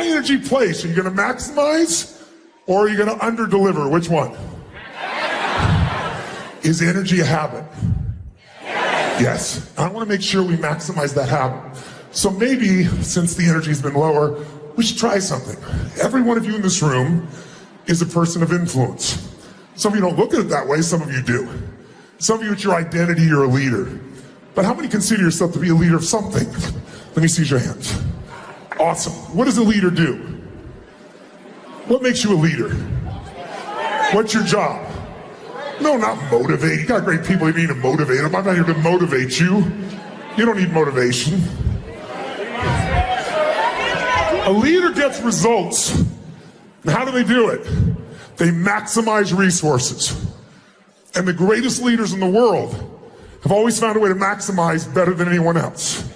high energy place, are you going to maximize or are you going to under-deliver? Which one? Is energy a habit? Yes. I want to make sure we maximize that habit. So maybe, since the energy's been lower, we should try something. Every one of you in this room is a person of influence. Some of you don't look at it that way, some of you do. Some of you, it's your identity, you're a leader. But how many consider yourself to be a leader of something? Let me see your hands. Awesome. What does a leader do? What makes you a leader? What's your job? No, not motivate. You got great people, you need to motivate them. I'm not here to motivate you. You don't need motivation. A leader gets results. And how do they do it? They maximize resources. And the greatest leaders in the world have always found a way to maximize better than anyone else.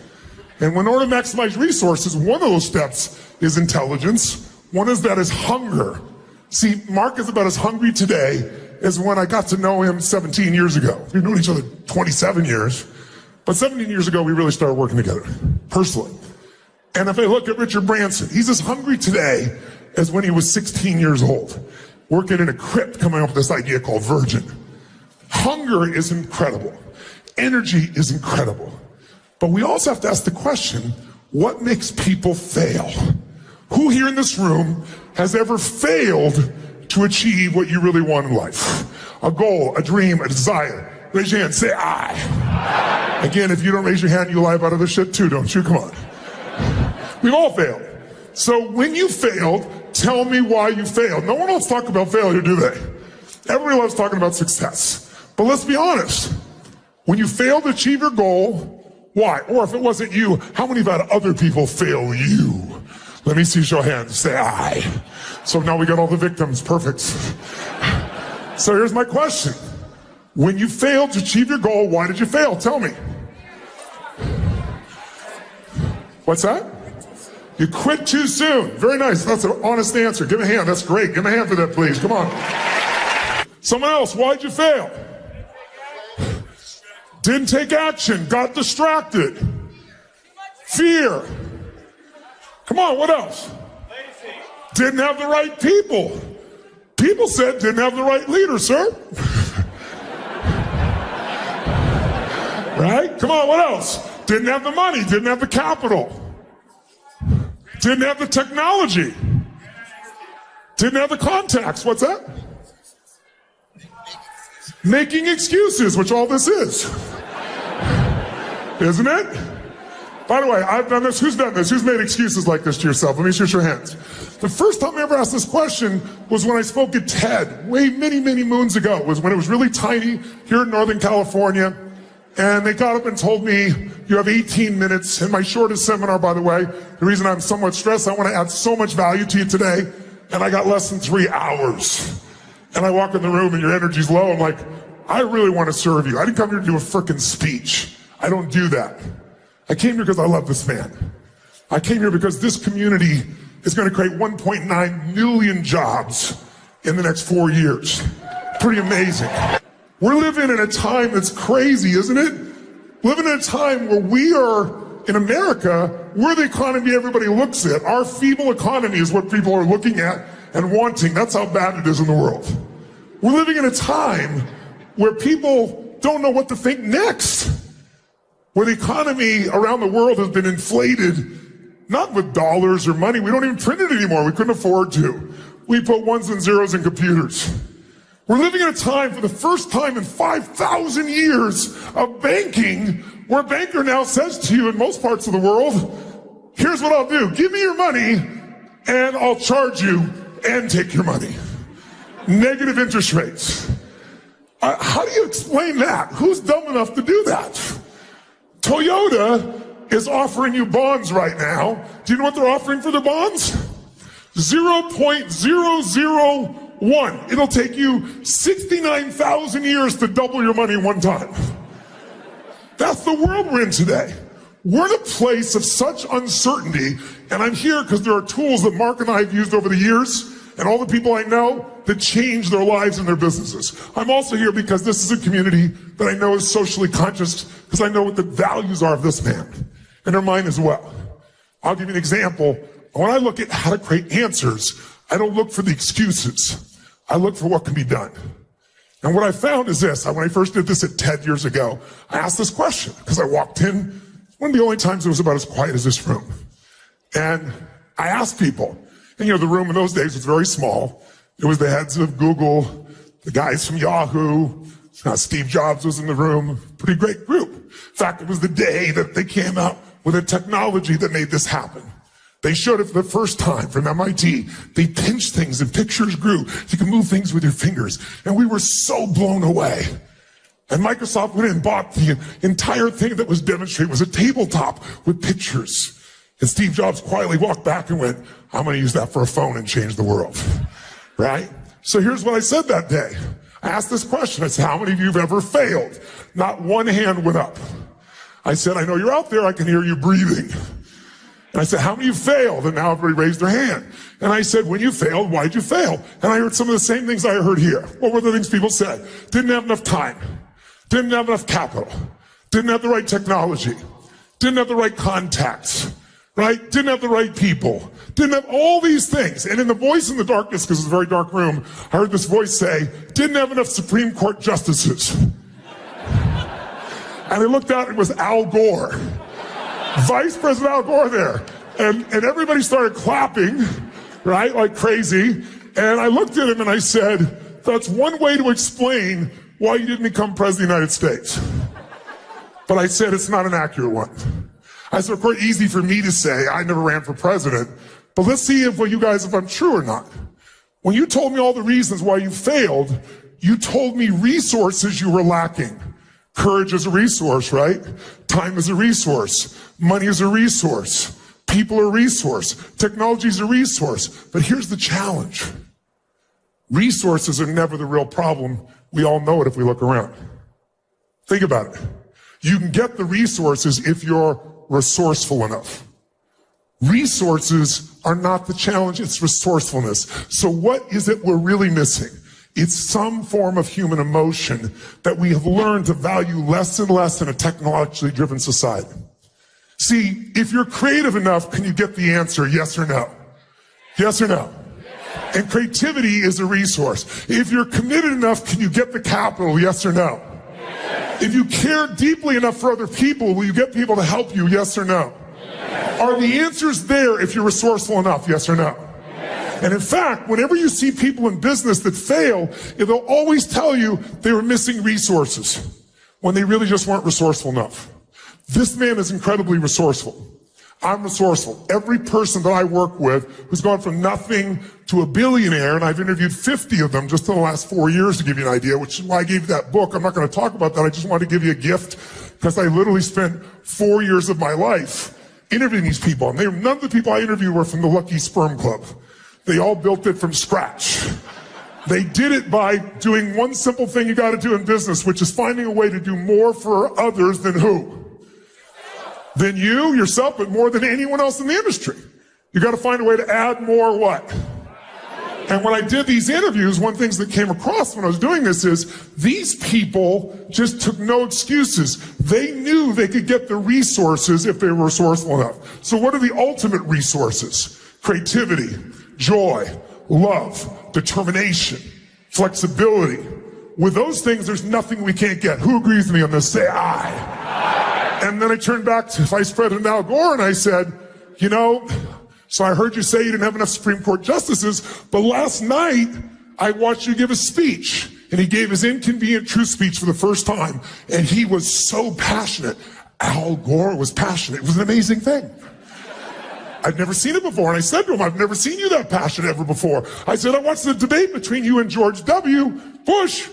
And in order to maximize resources, one of those steps is intelligence. One is that is hunger. See, Mark is about as hungry today as when I got to know him 17 years ago. We've known each other 27 years. But 17 years ago, we really started working together, personally. And if I look at Richard Branson, he's as hungry today as when he was 16 years old, working in a crypt, coming up with this idea called Virgin. Hunger is incredible. Energy is incredible. But we also have to ask the question, what makes people fail? Who here in this room has ever failed to achieve what you really want in life? A goal, a dream, a desire. Raise your hand, say I. Again, if you don't raise your hand, you lie about other shit too, don't you? Come on. We've all failed. So when you failed, tell me why you failed. No one wants to talk about failure, do they? Everybody loves talking about success. But let's be honest. When you fail to achieve your goal, why? Or if it wasn't you, how many have had other people fail you? Let me see show of hands. Say I. So now we got all the victims. Perfect. So here's my question. When you failed to achieve your goal, why did you fail? Tell me. What's that? You quit too soon. Very nice. That's an honest answer. Give me a hand. That's great. Give me a hand for that, please. Come on. Someone else. Why'd you fail? Didn't take action. Got distracted. Fear. Come on. What else? Didn't have the right people. People said didn't have the right leader, sir. Right? Come on. What else? Didn't have the money. Didn't have the capital. Didn't have the technology. Didn't have the contacts. What's that? Making excuses, which all this is. Isn't it? By the way, I've done this. Who's done this? Who's made excuses like this to yourself? Let me see your hands. The first time I ever asked this question was when I spoke at TED, many, many moons ago. It was when it was really tiny here in Northern California. And they got up and told me, you have 18 minutes. In my shortest seminar, by the way, the reason I'm somewhat stressed, I want to add so much value to you today. And I got less than 3 hours. And I walk in the room and your energy's low. I'm like, I really want to serve you. I didn't come here to do a frickin' speech. I don't do that. I came here because I love this man. I came here because this community is going to create 1.9 million jobs in the next 4 years. Pretty amazing. We're living in a time that's crazy, isn't it? Living in a time where we are, in America, we're the economy everybody looks at. Our feeble economy is what people are looking at and wanting. That's how bad it is in the world. We're living in a time where people don't know what to think next. Where the economy around the world has been inflated, not with dollars or money. We don't even print it anymore. We couldn't afford to. We put ones and zeros in computers. We're living in a time, for the first time in 5,000 years of banking, where a banker now says to you in most parts of the world, here's what I'll do. Give me your money and I'll charge you and take your money. Negative interest rates. How do you explain that? Who's dumb enough to do that? Toyota is offering you bonds right now. Do you know what they're offering for their bonds? 0.001. It'll take you 69,000 years to double your money one time. That's the world we're in today. We're in a place of such uncertainty, and I'm here because there are tools that Mark and I have used over the years, and all the people I know that change their lives and their businesses. I'm also here because this is a community that I know is socially conscious, because I know what the values are of this man, and they're mine as well. I'll give you an example When I look at how to create answers, I don't look for the excuses. I look for what can be done. And what I found is this. When I first did this at TED years ago, I asked this question because I walked in, one of the only times it was about as quiet as this room. And I asked people, and the room in those days was very small. It was the heads of Google, the guys from Yahoo, Steve Jobs was in the room, pretty great group. In fact, it was the day that they came out with a technology that made this happen. They showed it for the first time from MIT. They pinched things and pictures grew. You can move things with your fingers. And we were so blown away. And Microsoft went in and bought the entire thing that was demonstrated. It was a tabletop with pictures. And Steve Jobs quietly walked back and went, I'm going to use that for a phone and change the world. Right? So here's what I said that day. I asked this question. I said, how many of you have ever failed? Not one hand went up. I said, I know you're out there. I can hear you breathing. And I said, how many of you failed? And now everybody raised their hand. And I said, when you failed, why'd you fail? And I heard some of the same things I heard here. What were the things people said? Didn't have enough time. Didn't have enough capital. Didn't have the right technology. Didn't have the right contacts. Right? Didn't have the right people. Didn't have all these things. And in the voice in the darkness, because it was a very dark room, I heard this voice say, didn't have enough Supreme Court justices. And I looked out, it was Al Gore. Vice President Al Gore there. And everybody started clapping, right, like crazy. And I looked at him and I said, that's one way to explain why you didn't become president of the United States. But I said, it's not an accurate one. I said, of course, easy for me to say, I never ran for president. But let's see if I'm true or not. When you told me all the reasons why you failed, you told me resources you were lacking. Courage is a resource, right? Time is a resource. Money is a resource. People are a resource. Technology is a resource. But here's the challenge. Resources are never the real problem. We all know it if we look around. Think about it. You can get the resources if you're resourceful enough. Resources are not the challenge, it's resourcefulness. So what is it we're really missing? It's some form of human emotion that we have learned to value less and less in a technologically driven society. See, if you're creative enough, can you get the answer, yes or no? Yes or no? And creativity is a resource. If you're committed enough, can you get the capital, yes or no? If you care deeply enough for other people, will you get people to help you, yes or no? Are the answers there if you're resourceful enough, yes or no? And in fact, whenever you see people in business that fail, they'll always tell you they were missing resources when they really just weren't resourceful enough. This man is incredibly resourceful. I'm resourceful. Every person that I work with who's gone from nothing to a billionaire, and I've interviewed 50 of them just in the last 4 years to give you an idea, which is why I gave you that book. I'm not going to talk about that. I just wanted to give you a gift because I literally spent 4 years of my life interviewing these people. And none of the people I interviewed were from the Lucky Sperm Club. They all built it from scratch. They did it by doing one simple thing you got to do in business, which is finding a way to do more for others than who? Than you, yourself, but more than anyone else in the industry. You got to find a way to add more what? And when I did these interviews, one of the things that came across when I was doing this is these people just took no excuses. They knew they could get the resources if they were resourceful enough. So what are the ultimate resources? Creativity, joy, love, determination, flexibility. With those things, there's nothing we can't get. Who agrees with me on this? Say aye. And then I turned back to Vice President Al Gore and I said, so I heard you say you didn't have enough Supreme Court justices, but last night I watched you give a speech, and he gave his inconvenient truth speech for the first time, and he was so passionate. Al Gore was passionate. It was an amazing thing. I'd never seen it before, and I said to him, I've never seen you that passionate ever before. I said, I watched the debate between you and George W. Bush,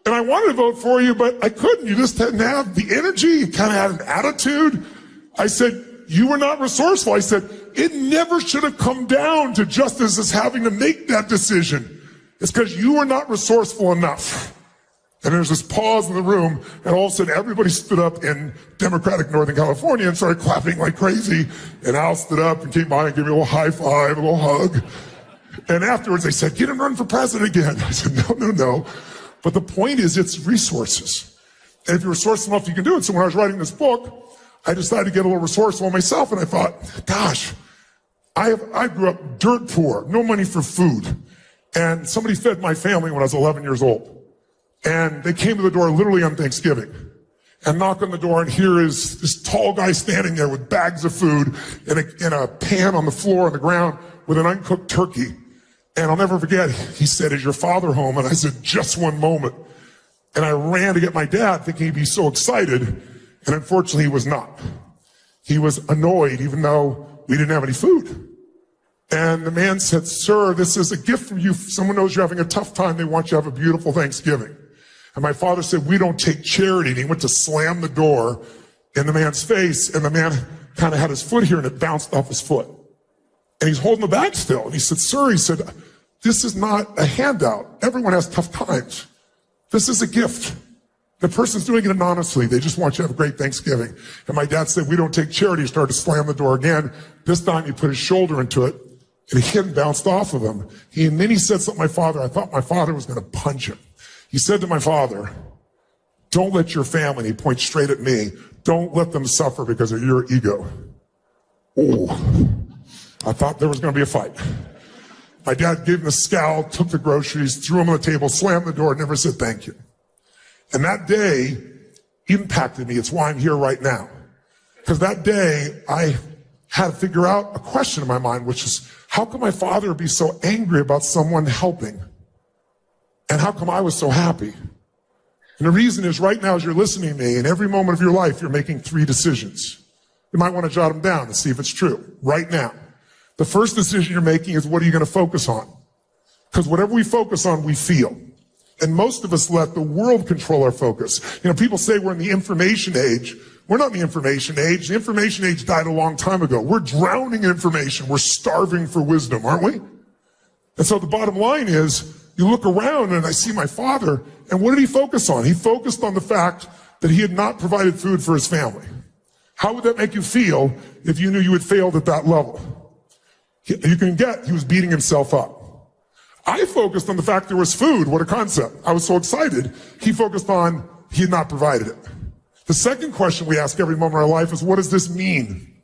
and I wanted to vote for you, but I couldn't. You just didn't have the energy. You kind of had an attitude. I said, you were not resourceful. I said, it never should have come down to justices having to make that decision. It's because you were not resourceful enough. And there's this pause in the room, and all of a sudden everybody stood up in Democratic Northern California and started clapping like crazy. And Al stood up and came by and gave me a little high five, a little hug. And afterwards they said, get him run for president again. I said, no. But the point is, it's resources. And if you're resourceful enough, you can do it. So when I was writing this book, I decided to get a little resourceful myself, and I thought, gosh, I grew up dirt poor, no money for food. And somebody fed my family when I was 11 years old. And they came to the door literally on Thanksgiving and knock on the door, and here is this tall guy standing there with bags of food in a pan on the floor on the ground with an uncooked turkey. And I'll never forget, he said, "Is your father home?" And I said, "Just one moment." And I ran to get my dad thinking he'd be so excited. And unfortunately, he was not. He was annoyed even though we didn't have any food. And the man said, "Sir, this is a gift from you. If someone knows you're having a tough time, they want you to have a beautiful Thanksgiving." And my father said, "We don't take charity." And he went to slam the door in the man's face. And the man kind of had his foot here and it bounced off his foot. And he's holding the bag still. And he said, "Sir," he said, "this is not a handout. Everyone has tough times. This is a gift. The person's doing it anonymously. They just want you to have a great Thanksgiving." And my dad said, "We don't take charity." He started to slam the door again. This time he put his shoulder into it and it hit and bounced off of him. And then he said something to my father. I thought my father was going to punch him. He said to my father, "Don't let your family," and he points straight at me, "don't let them suffer because of your ego." Oh, I thought there was going to be a fight. My dad gave him a scowl, took the groceries, threw them on the table, slammed the door, never said thank you. And that day impacted me. It's why I'm here right now. Because that day I had to figure out a question in my mind, which is, how come my father be so angry about someone helping? And how come I was so happy? And the reason is, right now as you're listening to me, in every moment of your life, you're making 3 decisions. You might want to jot them down and see if it's true right now. The first decision you're making is, what are you going to focus on? Because whatever we focus on, we feel. And most of us let the world control our focus. You know, people say we're in the information age. We're not in the information age. The information age died a long time ago. We're drowning in information. We're starving for wisdom, aren't we? And so the bottom line is, you look around and I see my father, and what did he focus on? He focused on the fact that he had not provided food for his family. How would that make you feel if you knew you had failed at that level? You can get, he was beating himself up. I focused on the fact there was food. What a concept. I was so excited. He focused on he had not provided it. The second question we ask every moment of our life is, what does this mean?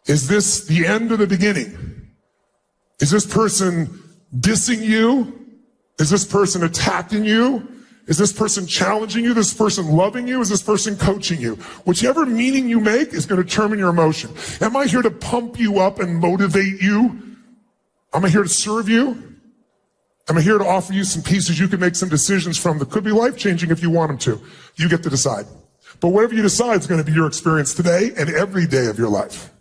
Is this the end or the beginning? Is this person dissing you? Is this person attacking you? Is this person challenging you? Is this person loving you? Is this person coaching you? Whichever meaning you make is going to determine your emotion. Am I here to pump you up and motivate you? Am I here to serve you? Am I here to offer you some pieces you can make some decisions from that could be life-changing if you want them to? You get to decide. But whatever you decide is going to be your experience today and every day of your life.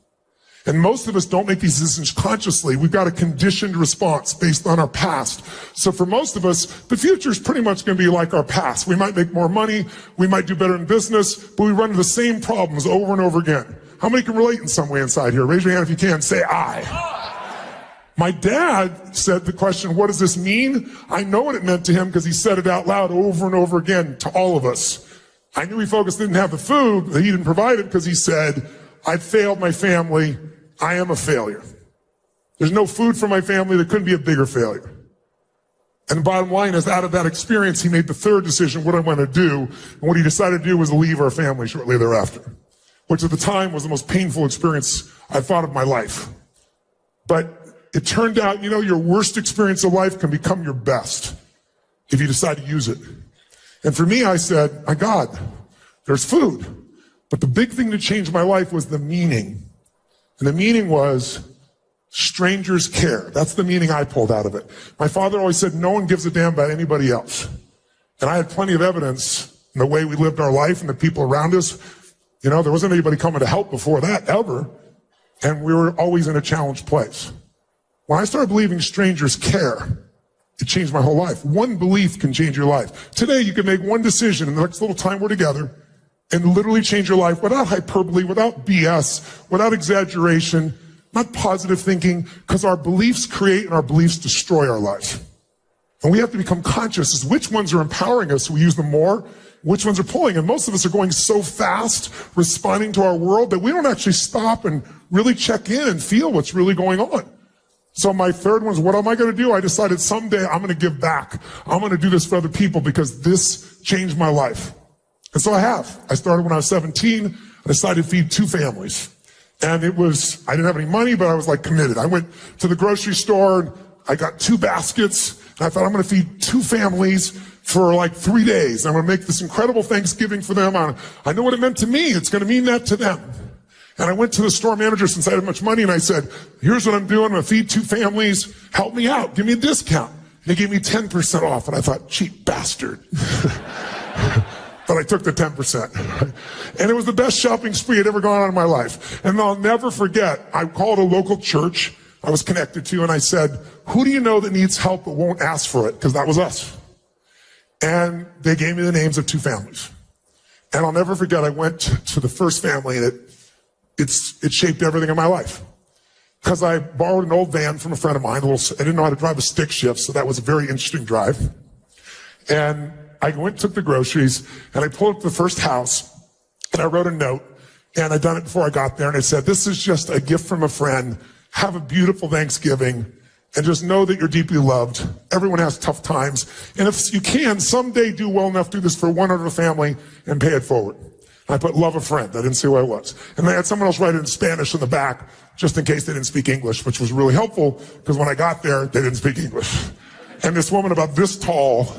And most of us don't make these decisions consciously. We've got a conditioned response based on our past. So for most of us, the future is pretty much going to be like our past. We might make more money, we might do better in business, but we run into the same problems over and over again. How many can relate in some way inside here? Raise your hand if you can. Say I. My dad said the question, what does this mean? I know what it meant to him because he said it out loud over and over again to all of us. I knew he focused didn't have the food, that he didn't provide it because he said, I failed my family. I am a failure. There's no food for my family. There couldn't be a bigger failure. And the bottom line is, out of that experience, he made the third decision, what I want to do. And what he decided to do was leave our family shortly thereafter, which at the time was the most painful experience I thought of my life. But it turned out, you know, your worst experience of life can become your best if you decide to use it. And for me, I said, my God, there's food. But the big thing that changed my life was the meaning. And the meaning was strangers care. That's the meaning I pulled out of it. My father always said, no one gives a damn about anybody else. And I had plenty of evidence in the way we lived our life and the people around us. You know, there wasn't anybody coming to help before that, ever. And we were always in a challenged place. When I started believing strangers care, it changed my whole life. One belief can change your life. Today, you can make one decision in the next little time we're together and literally change your life without hyperbole, without BS, without exaggeration, not positive thinking, because our beliefs create and our beliefs destroy our life. And we have to become conscious as which ones are empowering us, so we use them more, which ones are pulling. And most of us are going so fast, responding to our world, that we don't actually stop and really check in and feel what's really going on. So my third one is, what am I going to do? I decided someday I'm going to give back. I'm going to do this for other people because this changed my life. And so I have. I started when I was 17. I decided to feed 2 families. And I didn't have any money, but I was like committed. I went to the grocery store and I got 2 baskets and I thought I'm going to feed 2 families for like 3 days. I'm going to make this incredible Thanksgiving for them. I know what it meant to me. It's going to mean that to them. And I went to the store manager since I had much money and I said, here's what I'm doing. I'm going to feed 2 families. Help me out. Give me a discount. And they gave me 10% off. And I thought, cheap bastard. But I took the 10%. And it was the best shopping spree I'd ever gone on in my life. And I'll never forget, I called a local church I was connected to and I said, who do you know that needs help but won't ask for it? Because that was us. And they gave me the names of 2 families. And I'll never forget, I went to the first family and it shaped everything in my life. Because I borrowed an old van from a friend of mine. I didn't know how to drive a stick shift, so that was a very interesting drive. And I went and took the groceries, and I pulled up to the first house, and I wrote a note, and I'd done it before I got there, and I said, this is just a gift from a friend. Have a beautiful Thanksgiving, and just know that you're deeply loved. Everyone has tough times, and if you can, someday do well enough to do this for one other family and pay it forward. I put love a friend. I didn't say who I was. And they had someone else write it in Spanish in the back, just in case they didn't speak English, which was really helpful, because when I got there, they didn't speak English. And this woman about this tall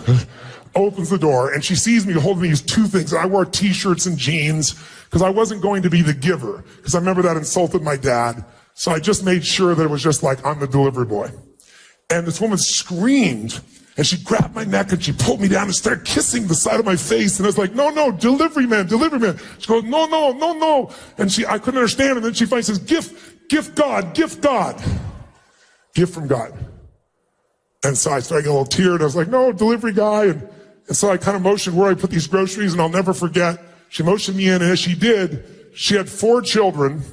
opens the door, and she sees me holding these 2 things. I wore T-shirts and jeans, because I wasn't going to be the giver, because I remember that insulted my dad. So I just made sure that it was just like, I'm the delivery boy. And this woman screamed, and she grabbed my neck, and she pulled me down and started kissing the side of my face. And I was like, no, delivery man, delivery man. She goes, no. And I couldn't understand. And then she finally says, gift God. Gift from God. And so I started getting a little teared. I was like, no, delivery guy. And so I kind of motioned where I put these groceries, and I'll never forget. She motioned me in, and as she did, she had 4 children,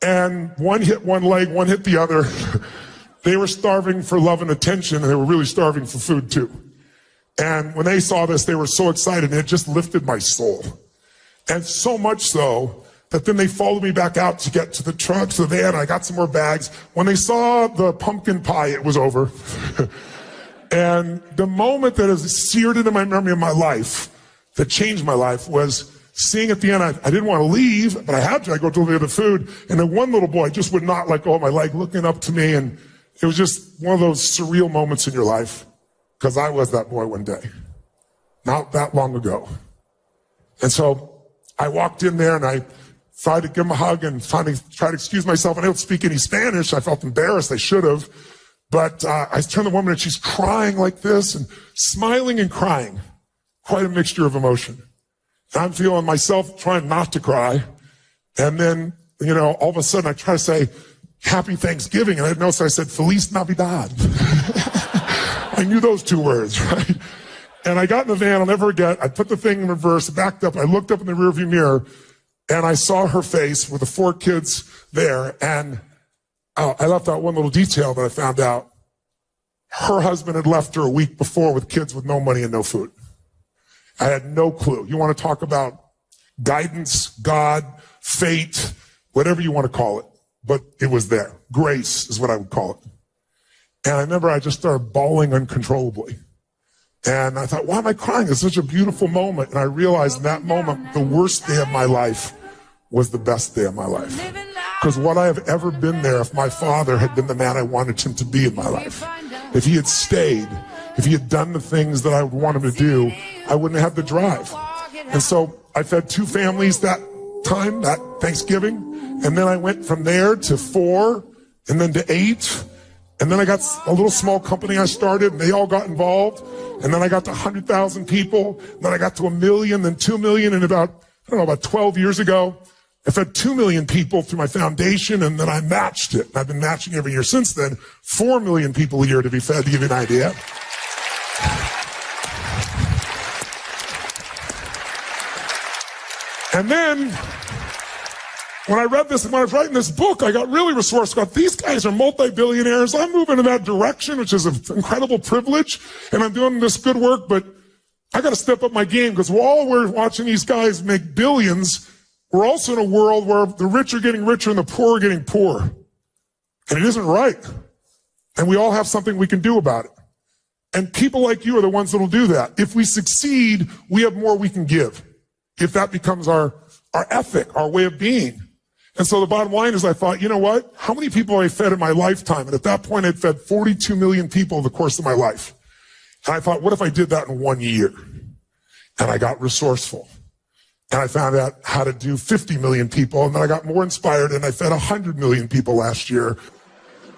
and one hit one leg, one hit the other. They were starving for love and attention, and they were really starving for food too. And when they saw this, they were so excited, and it just lifted my soul. And so much so that then they followed me back out to get to the truck, to the van, and I got some more bags. When they saw the pumpkin pie, it was over. And the moment that is seared into my memory of my life, that changed my life, was seeing at the end, I didn't want to leave, but I had to. I go deliver the food, and then one little boy just would not let go of my leg, looking up to me, and it was just one of those surreal moments in your life, because I was that boy one day, not that long ago. And so I walked in there, and I tried to give him a hug and finally tried to excuse myself. I don't speak any Spanish. I felt embarrassed. I should have. But I turned to the woman, and she's crying like this and smiling and crying. Quite a mixture of emotion. And I'm feeling myself trying not to cry. And then, all of a sudden I try to say, Happy Thanksgiving. And I noticed I said, Feliz Navidad. I knew those 2 words, right? And I got in the van, I'll never forget. I put the thing in reverse, backed up. I looked up in the rearview mirror, and I saw her face with the 4 kids there. And I left out one little detail that I found out. Her husband had left her a week before with kids with no money and no food. I had no clue. You want to talk about guidance, God, fate, whatever you want to call it. But it was there. Grace is what I would call it. And I remember I just started bawling uncontrollably. And I thought, why am I crying? It's such a beautiful moment. And I realized in that moment, the worst day of my life was the best day of my life. Because would I have ever been there if my father had been the man I wanted him to be in my life? If he had stayed, if he had done the things that I would want him to do, I wouldn't have the drive. And so I fed 2 families that time, that Thanksgiving. And then I went from there to 4, and then to 8. And then I got a little small company I started, and they all got involved. And then I got to 100,000 people. And then I got to 1 million, then 2 million. And about 12 years ago, I fed 2 million people through my foundation, and then I matched it. And I've been matching every year since then. 4 million people a year to be fed, to give you an idea. And then, when I read this, and when I was writing this book, I got really resourceful. These guys are multi-billionaires. I'm moving in that direction, which is an incredible privilege. And I'm doing this good work, but I got to step up my game, because while we're watching these guys make billions, we're also in a world where the rich are getting richer and the poor are getting poorer. And it isn't right. And we all have something we can do about it. And people like you are the ones that will do that. If we succeed, we have more we can give. If that becomes our ethic, our way of being. And so the bottom line is I thought, you know what? How many people have I fed in my lifetime? And at that point, I'd fed 42 million people in the course of my life. And I thought, what if I did that in 1 year? And I got resourceful. And I found out how to do 50 million people. And then I got more inspired and I fed 100 million people last year.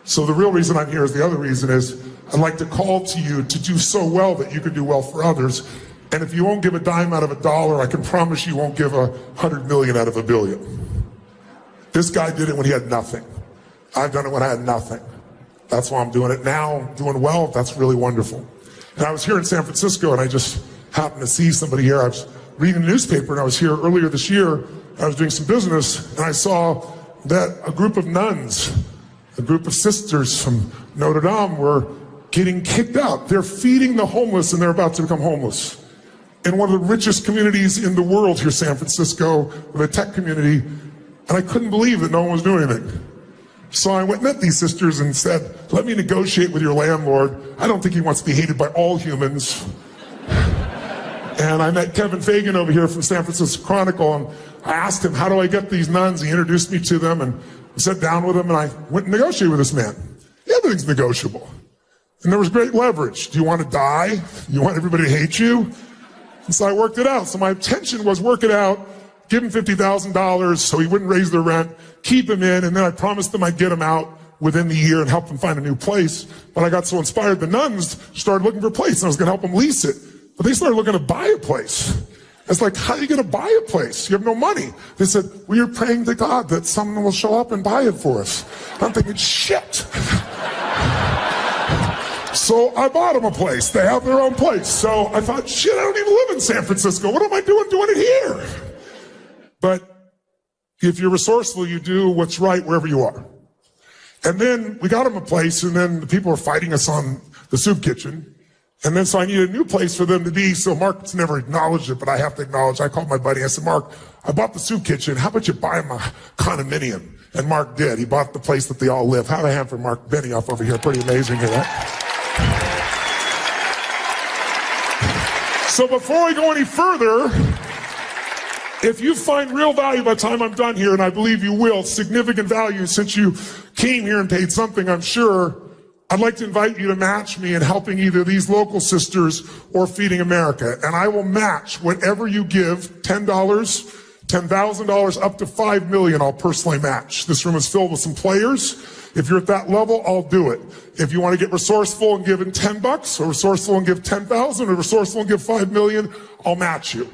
So the real reason I'm here is the other reason is I'd like to call to you to do so well that you can do well for others. And if you won't give a dime out of a dollar, I can promise you won't give 100 million out of $1 billion. This guy did it when he had nothing. I've done it when I had nothing. That's why I'm doing it now. I'm doing well. That's really wonderful. And I was here in San Francisco and I just happened to see somebody here. I was reading the newspaper and I was here earlier this year. I was doing some business and I saw that a group of nuns, a group of sisters from Notre Dame were getting kicked out. They're feeding the homeless and they're about to become homeless. In one of the richest communities in the world here, San Francisco, with a tech community. And I couldn't believe that no one was doing anything. So I went and met these sisters and said, let me negotiate with your landlord. I don't think he wants to be hated by all humans. And I met Kevin Fagan over here from San Francisco Chronicle, and I asked him, how do I get these nuns? He introduced me to them, and I sat down with him, and I went and negotiated with this man. Everything's negotiable. And there was great leverage. Do you want to die? You want everybody to hate you? And so I worked it out. So my intention was work it out, give him $50,000 so he wouldn't raise their rent, keep him in, and then I promised them I'd get him out within the year and help them find a new place. But I got so inspired, the nuns started looking for a place, and I was going to help them lease it. But they started looking to buy a place. It's like, how are you going to buy a place? You have no money. They said, we are praying to God that someone will show up and buy it for us. I'm thinking, shit. So I bought them a place. They have their own place. So I thought, shit, I don't even live in San Francisco. What am I doing it here? But if you're resourceful, you do what's right wherever you are. And then we got them a place, and then the people were fighting us on the soup kitchen. And then so I needed a new place for them to be. So Mark's never acknowledged it, but I have to acknowledge. I called my buddy. I said, Mark, I bought the soup kitchen. How about you buy him a condominium? And Mark did. He bought the place that they all live. How do I have for Mark Benioff over here? Pretty amazing here, right? So before we go any further, if you find real value by the time I'm done here, and I believe you will, significant value since you came here and paid something, I'm sure, I'd like to invite you to match me in helping either these local sisters or Feeding America. And I will match whatever you give, $10, $10,000, up to $5 million, I'll personally match. This room is filled with some players. If you're at that level, I'll do it. If you want to get resourceful and give in $10, or resourceful and give 10,000, or resourceful and give 5 million, I'll match you.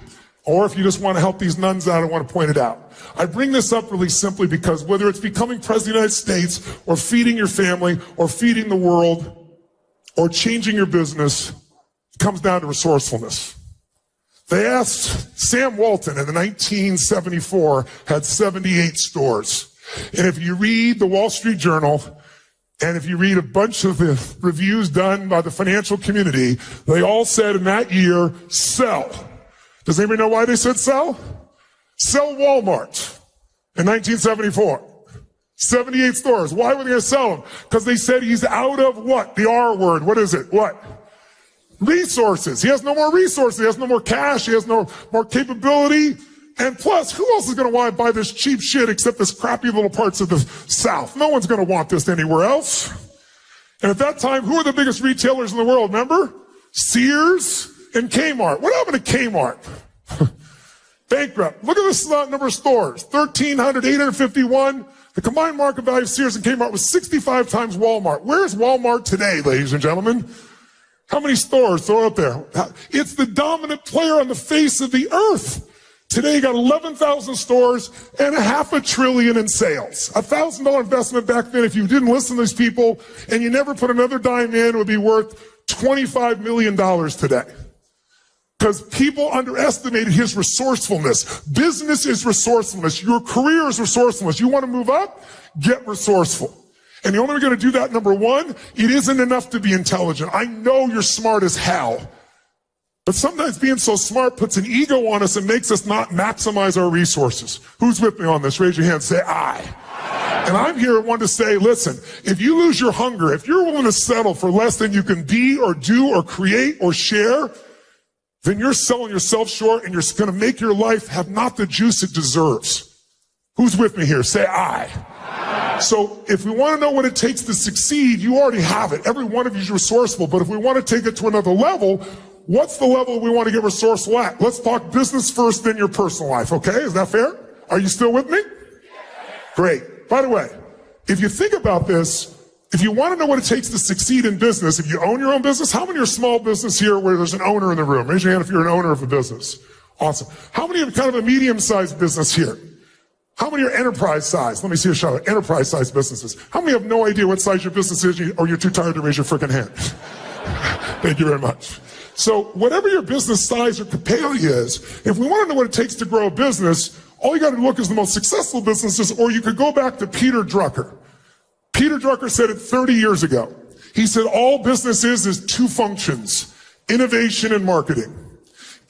Or if you just want to help these nuns out, I want to point it out. I bring this up really simply because whether it's becoming president of the United States, or feeding your family, or feeding the world, or changing your business, it comes down to resourcefulness. They asked Sam Walton in 1974, had 78 stores. And if you read the Wall Street Journal, and if you read a bunch of the reviews done by the financial community, they all said in that year, sell. Does anybody know why they said sell? Sell Walmart in 1974. 78 stores. Why were they going to sell them? Because they said he's out of what? The R word. What is it? What? Resources. He has no more resources. He has no more cash. He has no more capability. And plus, who else is going to want to buy this cheap shit except this crappy little parts of the South? No one's going to want this anywhere else. And at that time, who are the biggest retailers in the world? Remember? Sears and Kmart. What happened to Kmart? Bankrupt. Look at this number of stores. 1,300, 851. The combined market value of Sears and Kmart was 65 times Walmart. Where's Walmart today, ladies and gentlemen? How many stores? Throw it up there. It's the dominant player on the face of the earth. Today, you got 11,000 stores and $500 billion in sales. $1,000 investment back then, if you didn't listen to these people and you never put another dime in, it would be worth $25 million today. Because people underestimated his resourcefulness. Business is resourcefulness. Your career is resourcefulness. You want to move up? Get resourceful. And the only way you're going to do that, number one, it isn't enough to be intelligent. I know you're smart as hell. But sometimes being so smart puts an ego on us and makes us not maximize our resources. Who's with me on this? Raise your hand. Say, I. And I'm here wanting to say, listen, if you lose your hunger, if you're willing to settle for less than you can be or do or create or share, then you're selling yourself short and you're going to make your life have not the juice it deserves. Who's with me here? Say I. So if we want to know what it takes to succeed, you already have it. Every one of you is resourceful. But if we want to take it to another level, what's the level we want to get resourceful at? Let's talk business first, then your personal life, okay? Is that fair? Are you still with me? Great. By the way, if you think about this, if you want to know what it takes to succeed in business, if you own your own business, how many are small business here where there's an owner in the room? Raise your hand if you're an owner of a business. Awesome. How many have kind of a medium-sized business here? How many are enterprise size? Let me see a shout out. Enterprise size businesses. How many have no idea what size your business is or you're too tired to raise your freaking hand? Thank you very much. So whatever your business size or capacity is, if we want to know what it takes to grow a business, all you got to look is the most successful businesses, or you could go back to Peter Drucker. Peter Drucker said it 30 years ago. He said all business is two functions, innovation and marketing.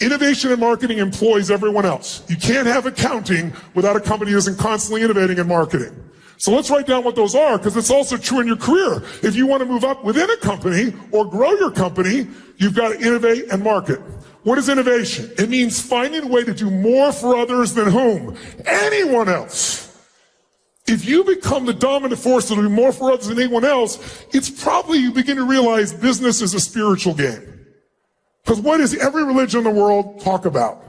Innovation and marketing employs everyone else. You can't have accounting without a company that isn't constantly innovating and marketing. So let's write down what those are, because it's also true in your career. If you want to move up within a company or grow your company, you've got to innovate and market. What is innovation? It means finding a way to do more for others than whom? Anyone else. If you become the dominant force to do more for others than anyone else, it's probably you begin to realize business is a spiritual game. Because what does every religion in the world talk about?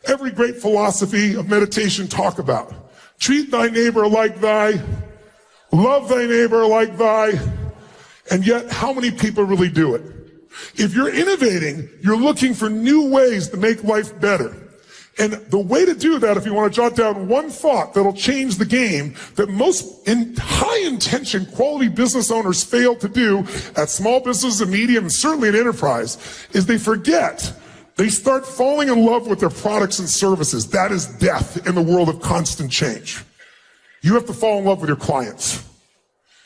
Every great philosophy of meditation talk about? Treat thy neighbor like thy, love thy neighbor like thy, and yet how many people really do it? If you're innovating, you're looking for new ways to make life better. And the way to do that, if you want to jot down one thought that'll change the game, that most high-intention, quality business owners fail to do at small businesses and medium, and certainly in enterprise, is they forget. They start falling in love with their products and services. That is death in the world of constant change. You have to fall in love with your clients.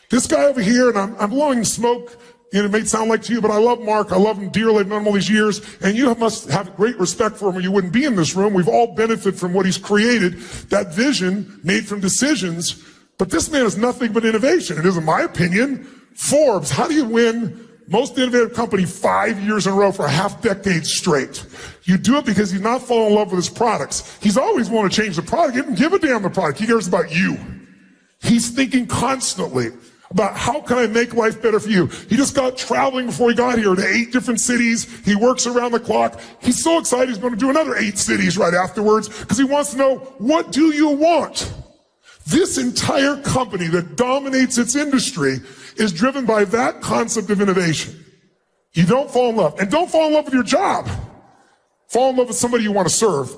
This guy over here, and I'm blowing smoke, it may sound like to you, but I love Mark. I love him dearly. I've known him all these years. And you must have great respect for him or you wouldn't be in this room. We've all benefited from what he's created, that vision made from decisions. But this man is nothing but innovation. It is, in my opinion, Forbes. How do you win most innovative company 5 years in a row for a half decade straight? You do it because he's not falling in love with his products. He's always wanted to change the product. He doesn't give a damn the product. He cares about you. He's thinking constantly about how can I make life better for you. He just got traveling before he got here to 8 different cities. He works around the clock. He's so excited he's going to do another 8 cities right afterwards because he wants to know, what do you want? This entire company that dominates its industry is driven by that concept of innovation. You don't fall in love. And don't fall in love with your job. Fall in love with somebody you want to serve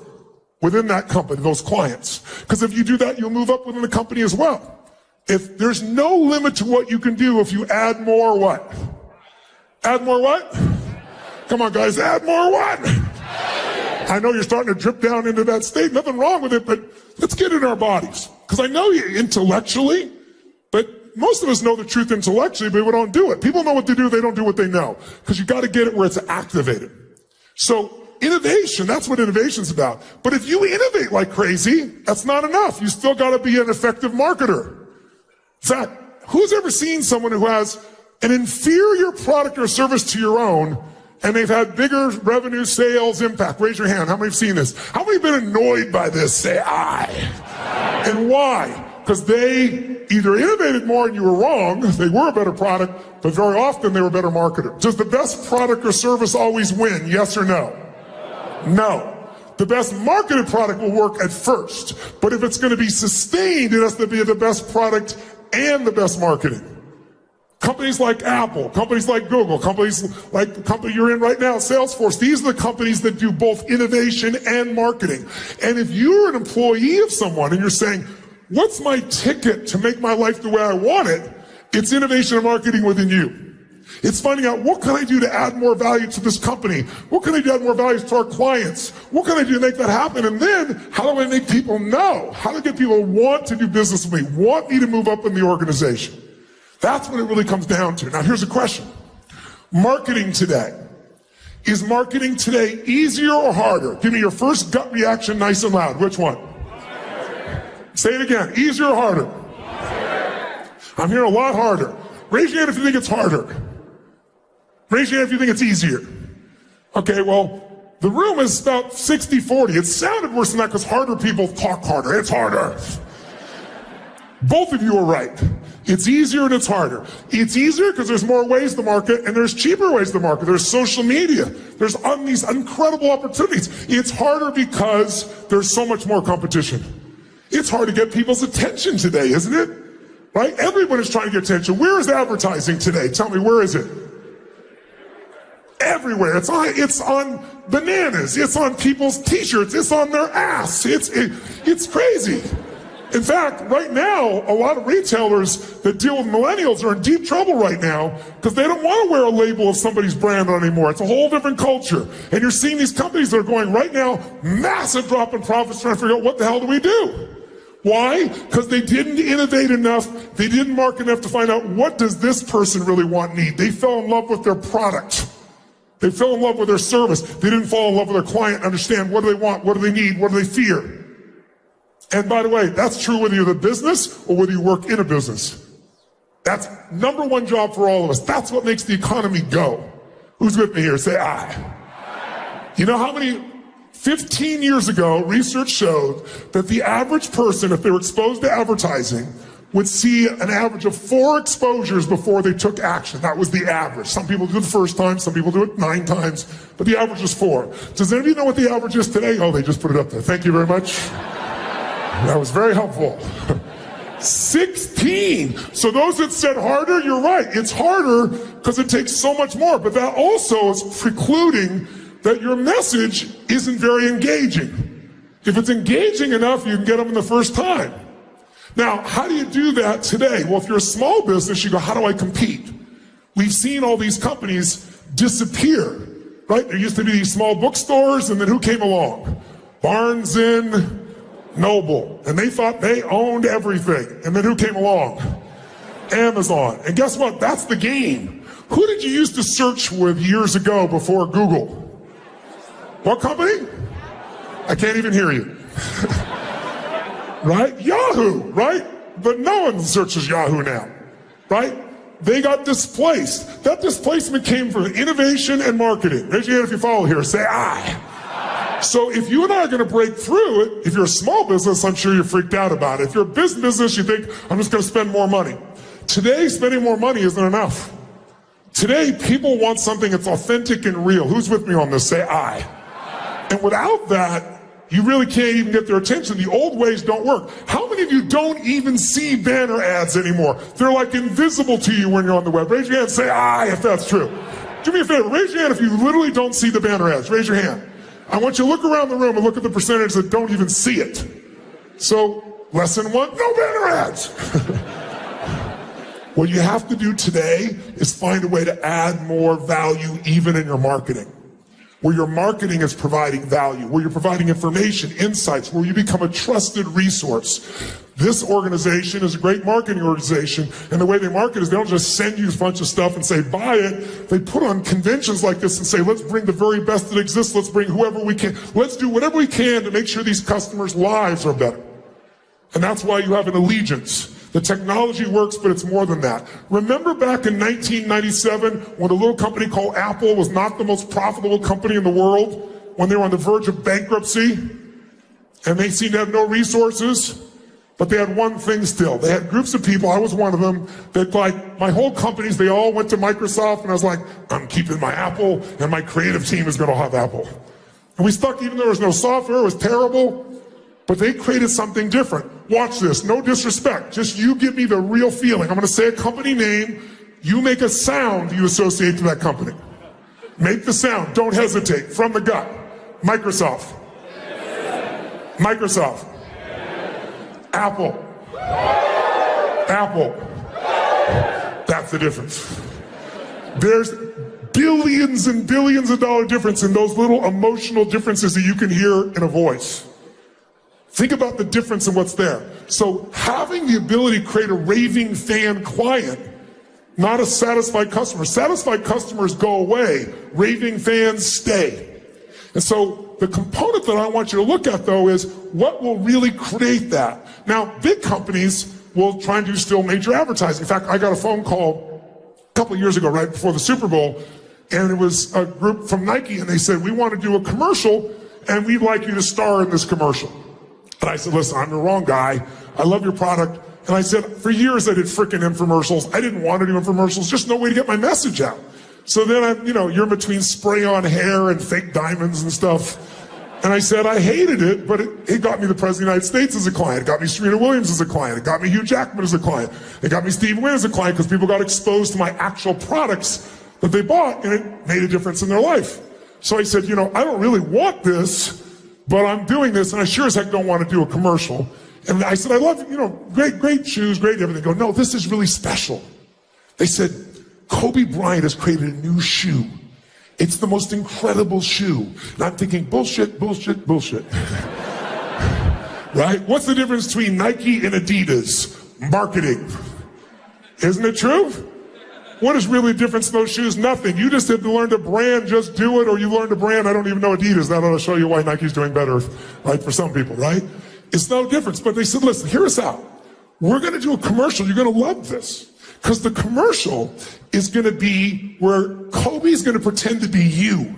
within that company, those clients. Because if you do that, you'll move up within the company as well. If there's no limit to what you can do if you add more what? Add more what? Come on, guys, add more what? I know you're starting to drip down into that state. Nothing wrong with it, but let's get in our bodies. Because I know you intellectually, but most of us know the truth intellectually, but we don't do it. People know what to do, they don't do what they know. Because you got to get it where it's activated. So innovation, that's what innovation's about. But if you innovate like crazy, that's not enough. You still got to be an effective marketer. In fact, who's ever seen someone who has an inferior product or service to your own and they've had bigger revenue, sales, impact? Raise your hand. How many have seen this? How many have been annoyed by this? Say I. And why? Because they either innovated more and you were wrong, they were a better product, but very often they were a better marketer. Does the best product or service always win? Yes or no? No. The best marketed product will work at first, but if it's going to be sustained, it has to be the best product and the best marketing. Companies like Apple, companies like Google, companies like the company you're in right now, Salesforce, these are the companies that do both innovation and marketing. And if you're an employee of someone and you're saying, what's my ticket to make my life the way I want it? It's innovation and marketing within you. It's finding out, what can I do to add more value to this company? What can I do to add more value to our clients? What can I do to make that happen? And then, how do I make people know? How do I get people to want to do business with me, want me to move up in the organization? That's what it really comes down to. Now, here's a question. Marketing today. Is marketing today easier or harder? Give me your first gut reaction nice and loud. Which one? Say it again. Easier or harder? I'm hearing a lot harder. Raise your hand if you think it's harder. Raise your hand if you think it's easier. Okay, well, the room is about 60-40. It sounded worse than that because harder people talk harder. It's harder. Both of you are right. It's easier and it's harder. It's easier because there's more ways to market and there's cheaper ways to market. There's social media. There's these incredible opportunities. It's harder because there's so much more competition. It's hard to get people's attention today, isn't it? Right? Everyone is trying to get attention. Where is advertising today? Tell me, where is it? Everywhere. It's on bananas. It's on people's t-shirts. It's on their ass. It's crazy. In fact, right now, a lot of retailers that deal with millennials are in deep trouble right now because they don't want to wear a label of somebody's brand on anymore. It's a whole different culture. And you're seeing these companies that are going right now, massive drop in profits, trying to figure out what the hell do we do? Why? Because they didn't innovate enough. They didn't market enough to find out what does this person really want, need. They fell in love with their product. They fell in love with their service. They didn't fall in love with their client, understand what do they want, what do they need, what do they fear. And by the way, that's true whether you're the business or whether you work in a business. That's number one job for all of us. That's what makes the economy go. Who's with me here? Say aye. You know how many, 15 years ago, research showed that the average person, if they were exposed to advertising, would see an average of 4 exposures before they took action. That was the average. Some people do it the first time, some people do it 9 times, but the average is 4. Does anybody know what the average is today? Oh, they just put it up there. Thank you very much. That was very helpful. 16. So those that said harder, you're right. It's harder because it takes so much more, but that also is precluding that your message isn't very engaging. If it's engaging enough, you can get them in the first time. Now, how do you do that today? Well, if you're a small business, you go, how do I compete? We've seen all these companies disappear, right? There used to be these small bookstores, and then who came along? Barnes and Noble. And they thought they owned everything. And then who came along? Amazon. And guess what? That's the game. Who did you used to search with years ago before Google? What company? I can't even hear you. Right? Yahoo, right? But no one searches Yahoo now, right? They got displaced. That displacement came from innovation and marketing. Raise your hand if you follow here. Say aye. So if you and I are going to break through it, if you're a small business, I'm sure you're freaked out about it. If you're a business, you think, I'm just going to spend more money. Today, spending more money isn't enough. Today, people want something that's authentic and real. Who's with me on this? Say aye. And without that, you really can't even get their attention. The old ways don't work. How many of you don't even see banner ads anymore? They're like invisible to you when you're on the web. Raise your hand and say aye if that's true. Do me a favor. Raise your hand if you literally don't see the banner ads. Raise your hand. I want you to look around the room and look at the percentage that don't even see it. So, lesson 1, no banner ads. What you have to do today is find a way to add more value even in your marketing. Where your marketing is providing value, where you're providing information, insights, where you become a trusted resource. This organization is a great marketing organization, and the way they market is they don't just send you a bunch of stuff and say, buy it. They put on conventions like this and say, let's bring the very best that exists. Let's bring whoever we can. Let's do whatever we can to make sure these customers' lives are better. And that's why you have an allegiance. The technology works, but it's more than that. Remember back in 1997 when a little company called Apple was not the most profitable company in the world, when they were on the verge of bankruptcy, and they seemed to have no resources, but they had one thing still. They had groups of people, I was one of them, that like my whole companies, they all went to Microsoft, and I was like, I'm keeping my Apple, and my creative team is going to have Apple. And we stuck, even though there was no software, it was terrible. But they created something different. Watch this, no disrespect. Just you give me the real feeling. I'm going to say a company name. You make a sound you associate to that company. Make the sound. Don't hesitate. From the gut. Microsoft. Microsoft. Apple. Apple. That's the difference. There's billions and billions of dollar difference in those little emotional differences that you can hear in a voice. Think about the difference in what's there. So having the ability to create a raving fan client, not a satisfied customer. Satisfied customers go away. Raving fans stay. And so the component that I want you to look at, though, is what will really create that. Now, big companies will try and do still major advertising. In fact, I got a phone call a couple of years ago, right before the Super Bowl, and it was a group from Nike, and they said, we want to do a commercial, and we'd like you to star in this commercial. And I said, listen, I'm the wrong guy. I love your product. And I said, for years I did frickin' infomercials. I didn't want to do infomercials, just no way to get my message out. So then you're in between spray on hair and fake diamonds and stuff. And I said, I hated it, but it got me the President of the United States as a client. It got me Serena Williams as a client. It got me Hugh Jackman as a client. It got me Steve Wynn as a client because people got exposed to my actual products that they bought, and it made a difference in their life. So I said, I don't really want this, but I'm doing this, and I sure as heck don't want to do a commercial. And I said, I love, great shoes, great everything. They go, no, this is really special. They said, Kobe Bryant has created a new shoe. It's the most incredible shoe. And I'm thinking, bullshit, bullshit, bullshit. Right? What's the difference between Nike and Adidas? Marketing. Isn't it true? What is really the difference in those shoes? Nothing. You just have to learn to brand, just do it, or you learn to brand, I don't even know Adidas. That ought to show you why Nike's doing better, right, for some people, right? It's no difference. But they said, listen, hear us out. We're going to do a commercial. You're going to love this. Because the commercial is going to be where Kobe's going to pretend to be you.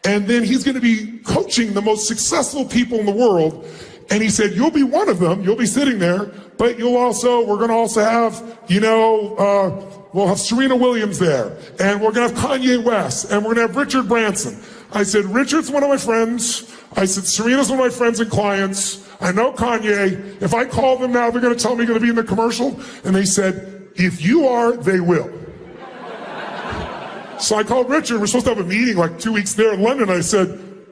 And then he's going to be coaching the most successful people in the world. And he said, you'll be one of them. You'll be sitting there. But we're going to also have, we'll have Serena Williams there. And we're going to have Kanye West. And we're going to have Richard Branson. I said, Richard's one of my friends. I said, Serena's one of my friends and clients. I know Kanye. If I call them now, they're going to tell me you're going to be in the commercial. And they said, if you are, they will. So I called Richard. We're supposed to have a meeting like 2 weeks there in London. I said,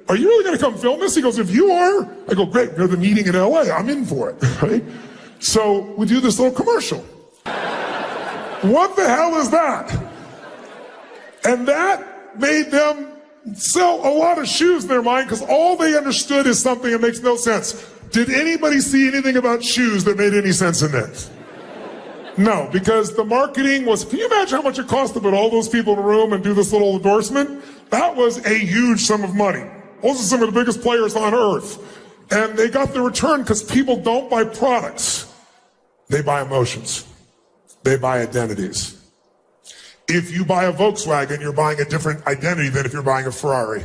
are you really going to come film this? He goes, if you are. I go, great. We have the meeting in LA. I'm in for it. Right? So we do this little commercial. What the hell is that? And that made them sell a lot of shoes in their mind because all they understood is something that makes no sense. Did anybody see anything about shoes that made any sense in this? No, because the marketing was, can you imagine how much it cost to put all those people in a room and do this little endorsement? That was a huge sum of money. Those are some of the biggest players on earth. And they got the return because people don't buy products. They buy emotions. They buy identities. If you buy a Volkswagen, you're buying a different identity than if you're buying a Ferrari.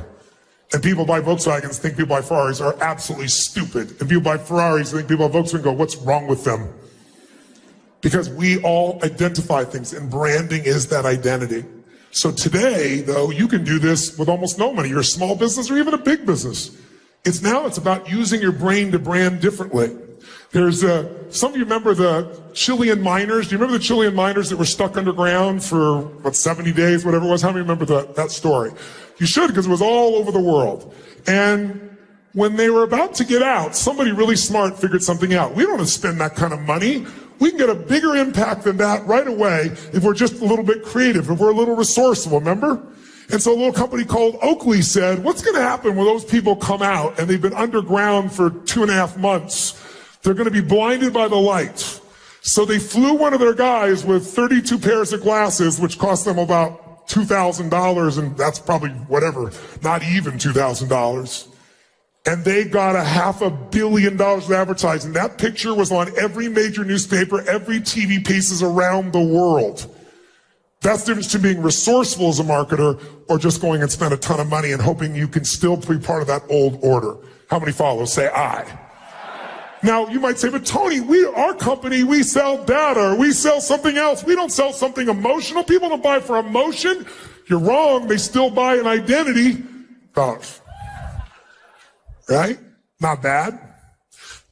And people buy Volkswagens think people buy Ferraris are absolutely stupid. And people buy Ferraris think people buy Volkswagen and go, what's wrong with them? Because we all identify things, and branding is that identity. So today, though, you can do this with almost no money. You're a small business or even a big business. It's about using your brain to brand differently. There's some of you remember the Chilean miners. Do you remember the Chilean miners that were stuck underground for, 70 days, whatever it was? How many remember that story? You should, because it was all over the world. And when they were about to get out, somebody really smart figured something out. We don't want to spend that kind of money. We can get a bigger impact than that right away if we're just a little bit creative, if we're a little resourceful, remember? And so a little company called Oakley said, what's going to happen when those people come out and they've been underground for 2.5 months? They're going to be blinded by the light. So they flew one of their guys with 32 pairs of glasses, which cost them about $2,000, and that's probably whatever, not even $2,000. And they got $500 million of advertising. That picture was on every major newspaper, every TV pieces around the world. That's the difference between being resourceful as a marketer or just going and spend a ton of money and hoping you can still be part of that old order. How many follow? Say aye. Now, you might say, but Tony, our company, we sell data, we sell something else. We don't sell something emotional. People don't buy for emotion. You're wrong. They still buy an identity. Right? Not bad.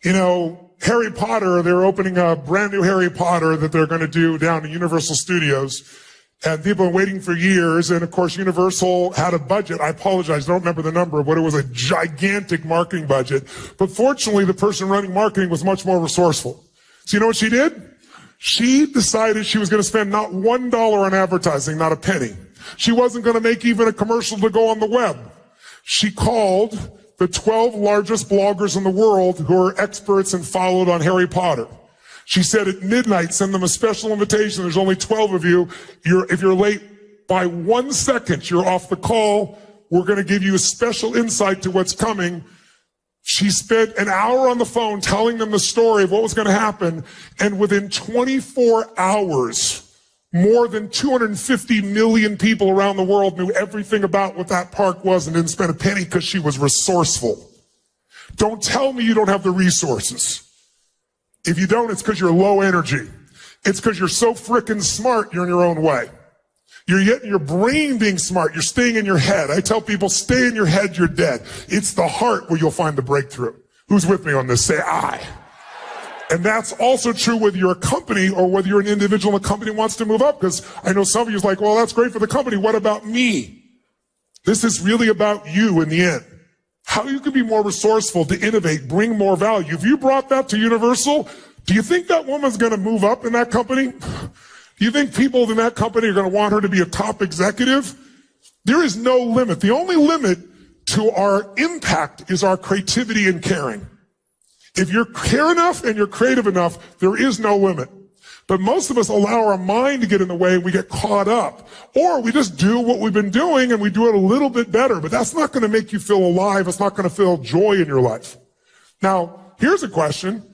Harry Potter, they're opening a brand new Harry Potter that they're going to do down at Universal Studios. And people have been waiting for years. And of course, Universal had a budget. I apologize, I don't remember the number, but it was a gigantic marketing budget. But fortunately, the person running marketing was much more resourceful. So you know what she did? She decided she was going to spend not $1 on advertising, not a penny. She wasn't going to make even a commercial to go on the web. She called the 12 largest bloggers in the world who are experts and followed on Harry Potter. She said at midnight, send them a special invitation. There's only 12 of you. If you're late by 1 second, you're off the call. We're going to give you a special insight to what's coming. She spent an hour on the phone telling them the story of what was going to happen. And within 24 hours, more than 250 million people around the world knew everything about what that park was and didn't spend a penny because she was resourceful. Don't tell me you don't have the resources. If you don't, it's because you're low energy. It's because you're so frickin' smart, you're in your own way. You're getting your brain being smart. You're staying in your head. I tell people, stay in your head, you're dead. It's the heart where you'll find the breakthrough. Who's with me on this? Say I. And that's also true whether you're a company or whether you're an individual and a company wants to move up. Because I know some of you is like, well, that's great for the company. What about me? This is really about you in the end. How you can be more resourceful to innovate, bring more value. If you brought that to Universal, do you think that woman's going to move up in that company? Do you think people in that company are going to want her to be a top executive? There is no limit. The only limit to our impact is our creativity and caring. If you care enough and you're creative enough, there is no limit. But most of us allow our mind to get in the way and we get caught up. Or we just do what we've been doing and we do it a little bit better. But that's not going to make you feel alive. It's not going to feel joy in your life. Now, here's a question.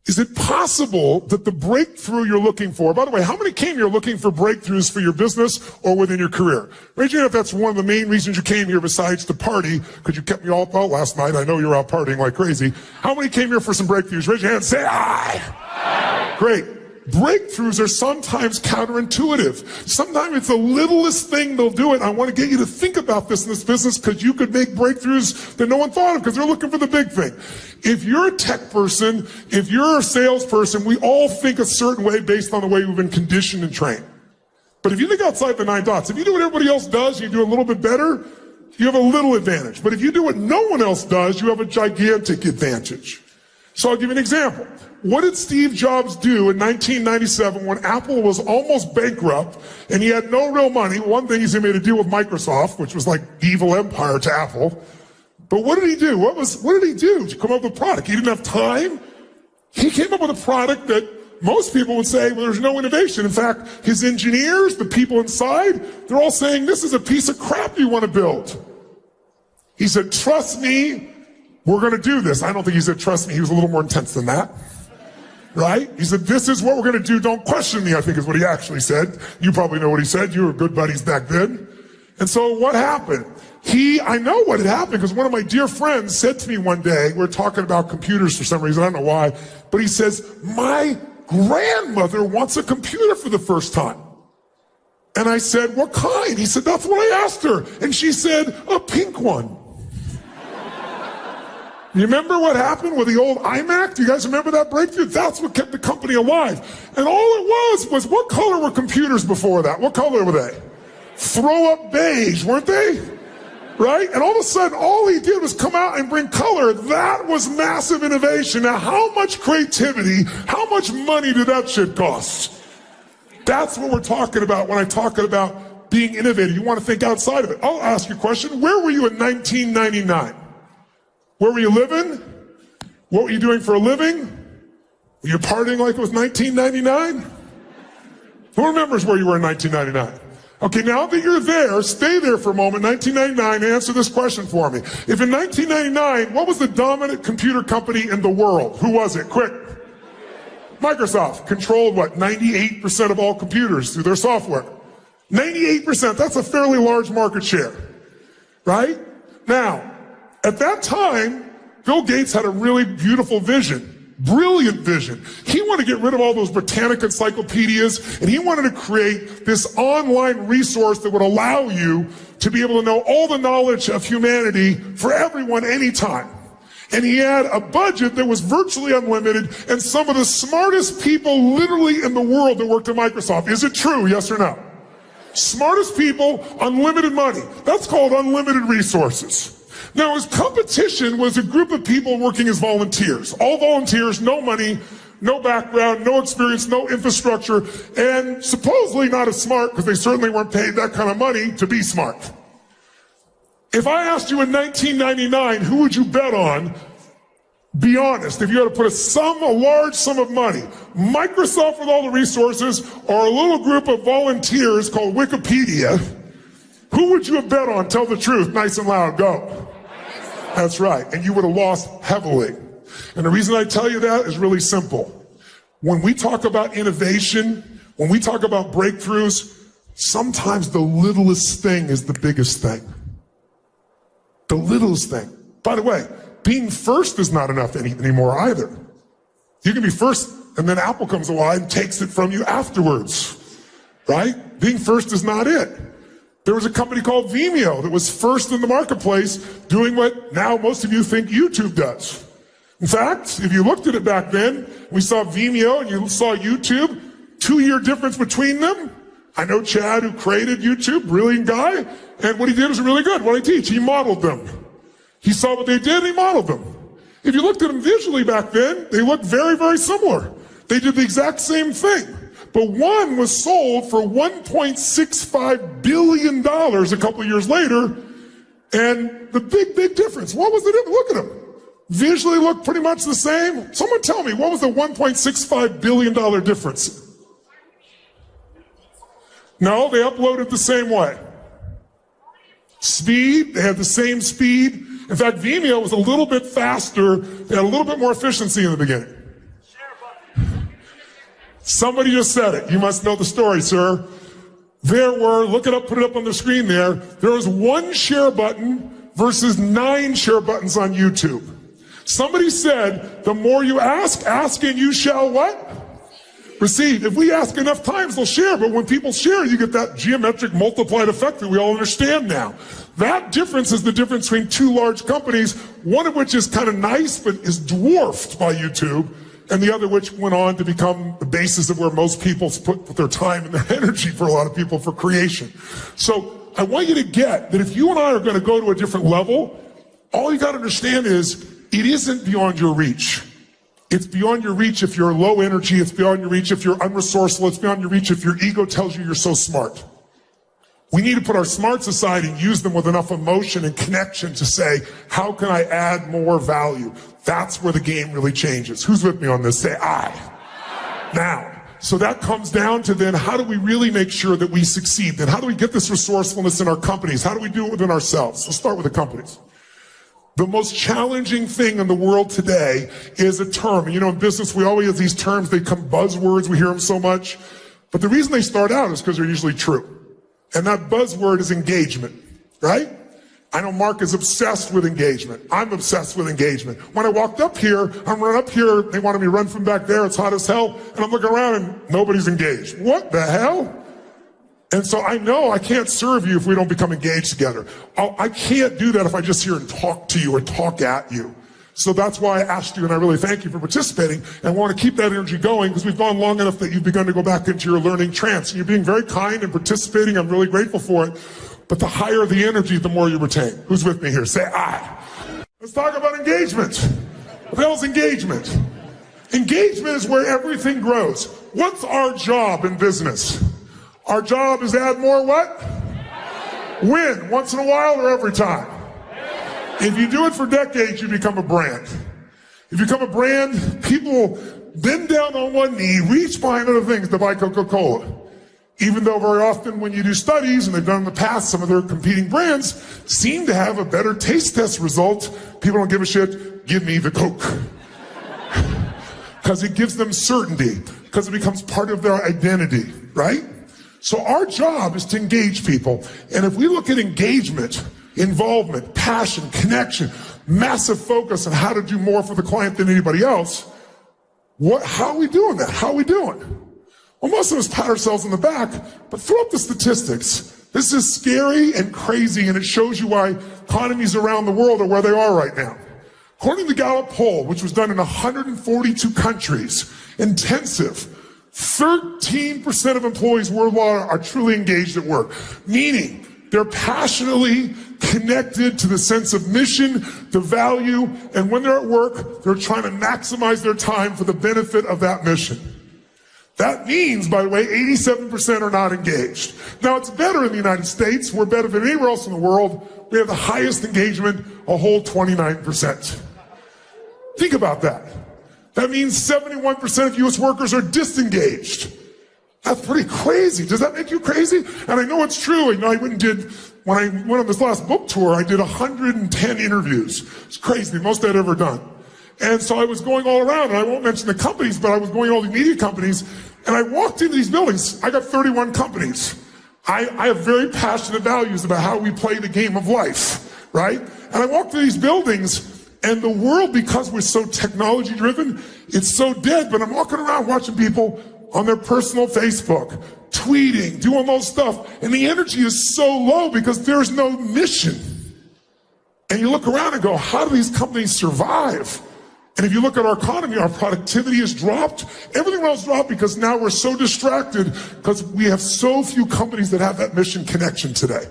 Is it possible that the breakthrough you're looking for, by the way, how many came here looking for breakthroughs for your business or within your career? Raise your hand if that's one of the main reasons you came here besides to party, because you kept me all out last night. I know you were out partying like crazy. How many came here for some breakthroughs? Raise your hand, say aye. Great. Breakthroughs are sometimes counterintuitive. Sometimes it's the littlest thing they'll do it. I want to get you to think about this in this business because you could make breakthroughs that no one thought of because they're looking for the big thing. If you're a tech person, if you're a salesperson, we all think a certain way based on the way we've been conditioned and trained. But if you think outside the 9 dots, if you do what everybody else does, you do a little bit better, you have a little advantage. But if you do what no one else does, you have a gigantic advantage. So I'll give you an example. What did Steve Jobs do in 1997 when Apple was almost bankrupt and he had no real money? One thing is he made a deal with Microsoft, which was like evil empire to Apple. But what did he do? What did he do to come up with a product? He didn't have time. He came up with a product that most people would say, well, there's no innovation. In fact, his engineers, the people inside, they're all saying, this is a piece of crap you want to build. He said, trust me, we're going to do this. I don't think he said, trust me. He was a little more intense than that. Right? He said, this is what we're going to do. Don't question me, I think is what he actually said. You probably know what he said. You were good buddies back then. And so what happened? I know what had happened because one of my dear friends said to me one day, we're talking about computers for some reason, I don't know why, but he says, my grandmother wants a computer for the first time. And I said, what kind? He said, that's what I asked her. And she said, a pink one. You remember what happened with the old iMac? Do you guys remember that breakthrough? That's what kept the company alive. And all it was what color were computers before that? What color were they? Throw up beige, weren't they? Right? And all of a sudden, all he did was come out and bring color. That was massive innovation. Now, how much creativity, how much money did that shit cost? That's what we're talking about when I talk about being innovative. You want to think outside of it. I'll ask you a question. Where were you in 1999? Where were you living? What were you doing for a living? Were you partying like it was 1999? Who remembers where you were in 1999? Okay, now that you're there, stay there for a moment. 1999, answer this question for me. If in 1999, what was the dominant computer company in the world? Who was it? Quick. Microsoft controlled what? 98% of all computers through their software. 98%, that's a fairly large market share. Right? Now, at that time, Bill Gates had a really beautiful vision, brilliant vision. He wanted to get rid of all those Britannica encyclopedias, and he wanted to create this online resource that would allow you to be able to know all the knowledge of humanity for everyone anytime. And he had a budget that was virtually unlimited, and some of the smartest people literally in the world that worked at Microsoft. Is it true, yes or no? Smartest people, unlimited money. That's called unlimited resources. Now, his competition was a group of people working as volunteers. All volunteers, no money, no background, no experience, no infrastructure, and supposedly not as smart because they certainly weren't paid that kind of money to be smart. If I asked you in 1999, who would you bet on? Be honest, if you had to put a large sum of money, Microsoft with all the resources or a little group of volunteers called Wikipedia, who would you have bet on? Tell the truth, nice and loud, go. That's right, and you would have lost heavily. And the reason I tell you that is really simple. When we talk about innovation, when we talk about breakthroughs, sometimes the littlest thing is the biggest thing. The littlest thing. By the way, being first is not enough anymore either. You can be first, and then Apple comes along and takes it from you afterwards, right? Being first is not it. There was a company called Vimeo that was first in the marketplace doing what now most of you think YouTube does. In fact, if you looked at it back then, we saw Vimeo and you saw YouTube, 2-year difference between them. I know Chad, who created YouTube, brilliant guy, and what he did was really good. What I teach, he modeled them. He saw what they did and he modeled them. If you looked at them visually back then, they looked very, very similar. They did the exact same thing. But one was sold for $1.65 billion a couple of years later. And the big, big difference, what was the difference? Look at them. Visually look pretty much the same. Someone tell me, what was the $1.65 billion difference? No, they uploaded the same way. Speed, they had the same speed. In fact, Vimeo was a little bit faster. They had a little bit more efficiency in the beginning. Somebody just said it. You must know the story, sir. There were, look it up, put it up on the screen there. There was 1 share button versus 9 share buttons on YouTube. Somebody said, the more you ask and you shall what? Receive. If we ask enough times, they'll share. But when people share, you get that geometric multiplied effect that we all understand now. That difference is the difference between 2 large companies, one of which is kind of nice, but is dwarfed by YouTube, and the other which went on to become the basis of where most people put their time and their energy for a lot of people for creation. So I want you to get that if you and I are going to go to a different level, all you got to understand is it isn't beyond your reach. It's beyond your reach if you're low energy. It's beyond your reach if you're unresourceful. It's beyond your reach if your ego tells you you're so smart. We need to put our smarts aside and use them with enough emotion and connection to say, how can I add more value? That's where the game really changes. Who's with me on this? Say I. Now, so that comes down to then how do we really make sure that we succeed? Then how do we get this resourcefulness in our companies? How do we do it within ourselves? Let's start with the companies. The most challenging thing in the world today is a term. You know, in business, we always have these terms, they become buzzwords, we hear them so much. But the reason they start out is because they're usually true. And that buzzword is engagement, right? I know Mark is obsessed with engagement. I'm obsessed with engagement. When I walked up here, I'm running up here, they wanted me to run from back there, it's hot as hell, and I'm looking around and nobody's engaged. What the hell? And so I know I can't serve you if we don't become engaged together. I can't do that if I just hear and talk to you or talk at you. So that's why I asked you, and I really thank you for participating, and want to keep that energy going because we've gone long enough that you've begun to go back into your learning trance. And you're being very kind and participating. I'm really grateful for it. But the higher the energy, the more you retain. Who's with me here? Say I. Let's talk about engagement. What the hell is engagement? Engagement is where everything grows. What's our job in business? Our job is to add more what? Win. Once in a while or every time? If you do it for decades, you become a brand. If you become a brand, people bend down on one knee, reach behind other things to buy Coca-Cola. Even though very often when you do studies, and they've done in the past, some of their competing brands seem to have a better taste test result. People don't give a shit. Give me the Coke. Because it gives them certainty. Because it becomes part of their identity, right? So our job is to engage people. And if we look at engagement, involvement, passion, connection, massive focus on how to do more for the client than anybody else, how are we doing that? How are we doing? Well, most of us pat ourselves on the back, but throw up the statistics. This is scary and crazy, and it shows you why economies around the world are where they are right now. According to the Gallup poll, which was done in 142 countries, intensive, 13% of employees worldwide are truly engaged at work, meaning they're passionately connected to the sense of mission, the value, and when they're at work, they're trying to maximize their time for the benefit of that mission. That means, by the way, 87% are not engaged. Now, it's better in the United States. We're better than anywhere else in the world. We have the highest engagement, a whole 29%. Think about that. That means 71% of U.S. workers are disengaged. That's pretty crazy. Does that make you crazy? And I know it's true. You know, when I went on this last book tour, I did 110 interviews. It's crazy, the most I'd ever done. And so I was going all around, and I won't mention the companies, but I was going to all the media companies, and I walked into these buildings. I got 31 companies. I have very passionate values about how we play the game of life, right? And I walked through these buildings, And the world, because we're so technology driven, it's so dead. But I'm walking around watching people on their personal Facebook, tweeting, doing those stuff. And the energy is so low because there's no mission. And you look around and go, how do these companies survive? And if you look at our economy, our productivity has dropped. Everything else dropped because now we're so distracted because we have so few companies that have that mission connection today.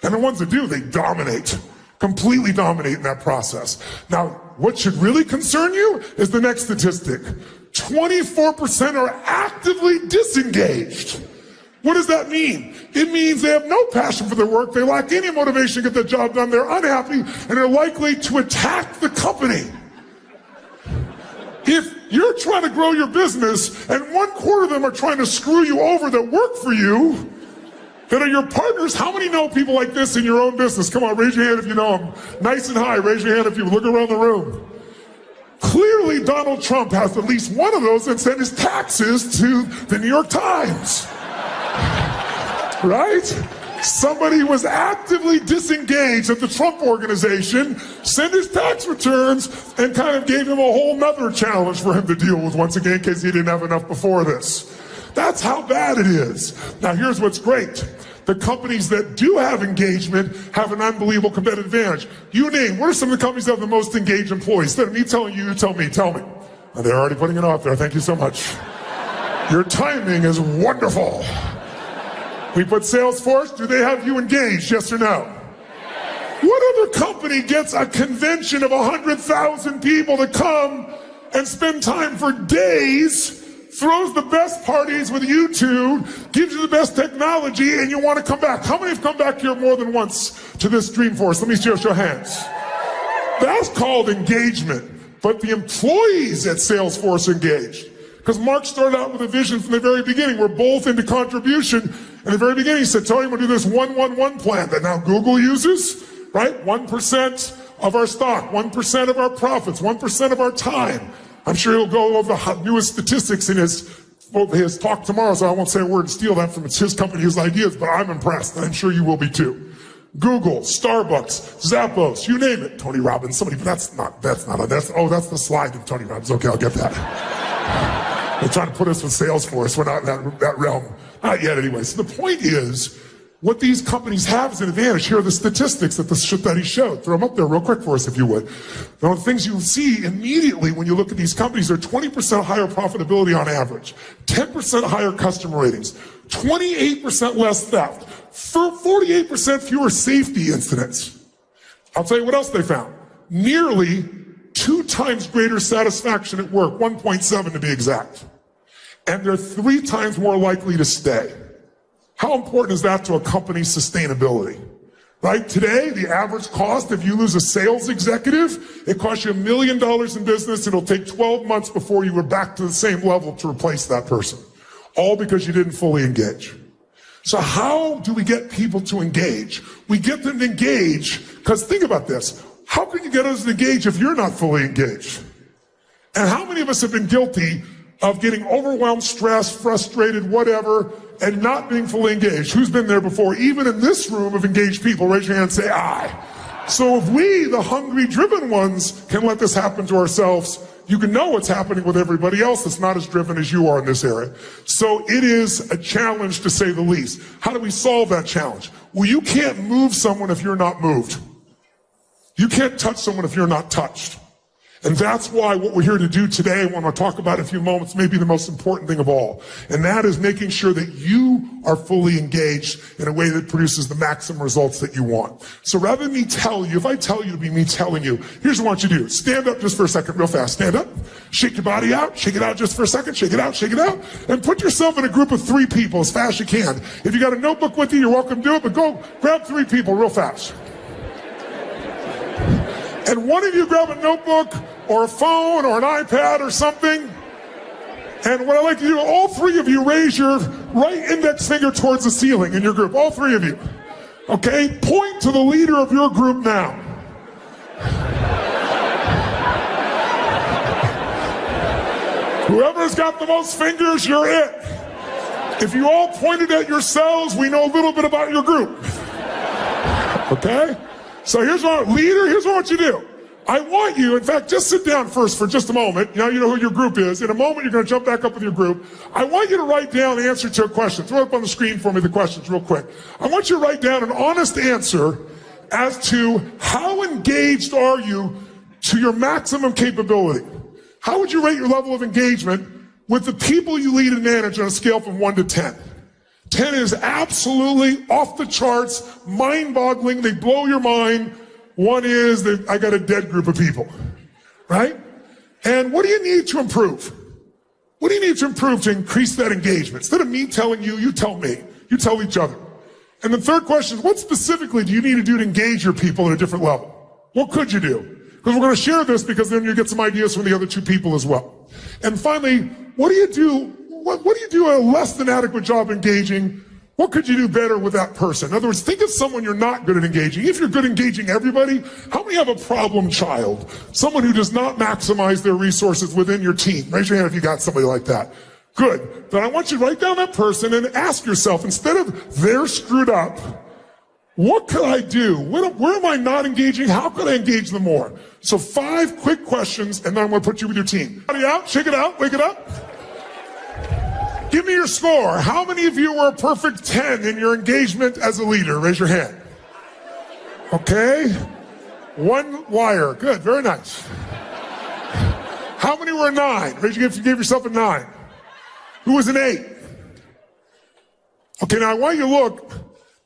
And the ones that do, they dominate. Completely dominate in that process. Now, what should really concern you is the next statistic. 24% are actively disengaged. What does that mean? It means they have no passion for their work, they lack any motivation to get the job done, they're unhappy, and they're likely to attack the company. If you're trying to grow your business and 1/4 of them are trying to screw you over that work for you, that are your partners, how many know people like this in your own business? Come on, raise your hand if you know them. Nice and high, raise your hand if you look around the room. Clearly, Donald Trump has at least one of those that sent his taxes to the New York Times. Right? Somebody was actively disengaged at the Trump organization, sent his tax returns, and kind of gave him a whole nother challenge for him to deal with once again because he didn't have enough before this. That's how bad it is. Now, here's what's great. The companies that do have engagement have an unbelievable competitive advantage. You name, what are some of the companies that have the most engaged employees? Instead of me telling you, you tell me. Oh, they're already putting it out there. Thank you so much. Your timing is wonderful. We put Salesforce. Do they have you engaged? Yes or no? What other company gets a convention of 100,000 people to come and spend time for days, throws the best parties with YouTube, gives you the best technology, and you want to come back? How many have come back here more than once to this Dreamforce? Let me see your hands. That's called engagement. But the employees at Salesforce engaged. Because Mark started out with a vision from the very beginning. We're both into contribution. In the very beginning, he said, Tony, we'll do this 1-1-1 plan that now Google uses, right? 1% of our stock, 1% of our profits, 1% of our time. I'm sure he'll go over the newest statistics in his talk tomorrow, so I won't say a word and steal that from his company, his ideas, but I'm impressed, and I'm sure you will be too. Google, Starbucks, Zappos, you name it. Tony Robbins, somebody, but that's the slide of Tony Robbins. Okay, I'll get that. They're trying to put us with Salesforce. We're not in that realm. Not yet anyway. So the point is, what these companies have is an advantage. Here are the statistics that he showed. Throw them up there real quick for us, if you would. One of the things you see immediately when you look at these companies are 20% higher profitability on average, 10% higher customer ratings, 28% less theft, 48% fewer safety incidents. I'll tell you what else they found. Nearly 2 times greater satisfaction at work, 1.7 to be exact. And they're 3 times more likely to stay. How important is that to a company's sustainability? Right? Today, the average cost, if you lose a sales executive, it costs you $1 million in business. It'll take 12 months before you are back to the same level to replace that person. All because you didn't fully engage. So how do we get people to engage? We get them to engage because think about this. How can you get us to engage if you're not fully engaged? And how many of us have been guilty of getting overwhelmed, stressed, frustrated, whatever, and not being fully engaged? Who's been there before? Even in this room of engaged people, raise your hand and say, I. So if we, the hungry, driven ones, can let this happen to ourselves, you can know what's happening with everybody else that's not as driven as you are in this area. So it is a challenge, to say the least. How do we solve that challenge? Well, you can't move someone if you're not moved. You can't touch someone if you're not touched. And that's why what we're here to do today, what I'm going to talk about in a few moments, may be the most important thing of all. And that is making sure that you are fully engaged in a way that produces the maximum results that you want. So rather than me tell you, if I tell you to be me telling you, here's what I want you to do. Stand up just for a second, real fast. Stand up. Shake your body out. Shake it out just for a second. Shake it out. Shake it out. And put yourself in a group of 3 people as fast as you can. If you got a notebook with you, you're welcome to do it, but go grab 3 people real fast. And one of you grab a notebook or a phone or an iPad or something. And what I like to do, all 3 of you raise your right index finger towards the ceiling in your group. All 3 of you. Okay? Point to the leader of your group now. Whoever's got the most fingers, you're it. If you all pointed at yourselves, we know a little bit about your group. Okay? So here's what I want you to do. I want you, in fact, just sit down first for just a moment. Now you know who your group is. In a moment, you're going to jump back up with your group. I want you to write down the answer to a question. Throw it up on the screen for me, the questions, real quick. I want you to write down an honest answer as to how engaged are you to your maximum capability. How would you rate your level of engagement with the people you lead and manage on a scale from 1 to 10? 10 is absolutely off the charts, mind-boggling, they blow your mind. 1 is that I got a dead group of people, right? And what do you need to improve? What do you need to improve to increase that engagement? Instead of me telling you, you tell me. You tell each other. And the third question is, what specifically do you need to do to engage your people at a different level? What could you do? Because we're going to share this because then you get some ideas from the other 2 people as well. And finally, what do you do? What do you do a less than adequate job engaging? What could you do better with that person? In other words, think of someone you're not good at engaging. If you're good at engaging everybody, how many have a problem child? Someone who does not maximize their resources within your team. Raise your hand if you got somebody like that. Good. Then I want you to write down that person and ask yourself, instead of they're screwed up, what could I do? Where am I not engaging? How could I engage them more? So 5 quick questions, and then I'm going to put you with your team. Everybody out, shake it out, wake it up. Give me your score. How many of you were a perfect 10 in your engagement as a leader? Raise your hand. Okay. 1 liar. Good. Very nice. How many were a 9? Raise your hand if you gave yourself a 9. Who was an 8? Okay, now I want you to look.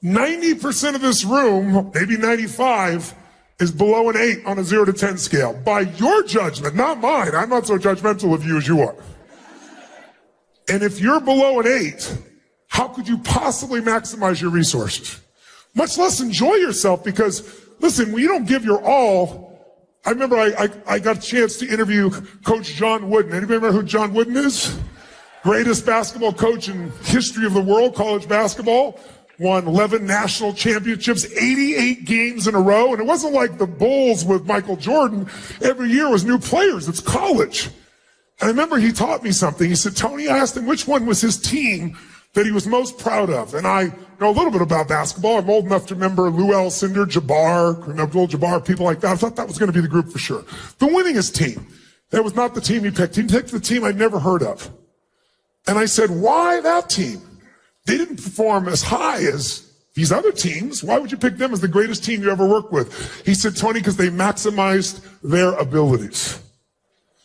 90% of this room, maybe 95, is below an 8 on a 0 to 10 scale. By your judgment, not mine. I'm not so judgmental of you as you are. And if you're below an 8, how could you possibly maximize your resources? Much less enjoy yourself, because, listen, when you don't give your all, I remember I got a chance to interview Coach John Wooden. Anybody remember who John Wooden is? Greatest basketball coach in history of the world, college basketball. Won 11 national championships, 88 games in a row. And it wasn't like the Bulls with Michael Jordan. Every year was new players. It's college. And I remember he taught me something. He said, Tony, I asked him which one was his team that he was most proud of. And I know a little bit about basketball. I'm old enough to remember Lou Alcindor, Jabbar, Abdul-Jabbar, people like that. I thought that was going to be the group for sure. The winningest team. That was not the team he picked. He picked the team I'd never heard of. And I said, why that team? They didn't perform as high as these other teams. Why would you pick them as the greatest team you ever worked with? He said, Tony, because they maximized their abilities.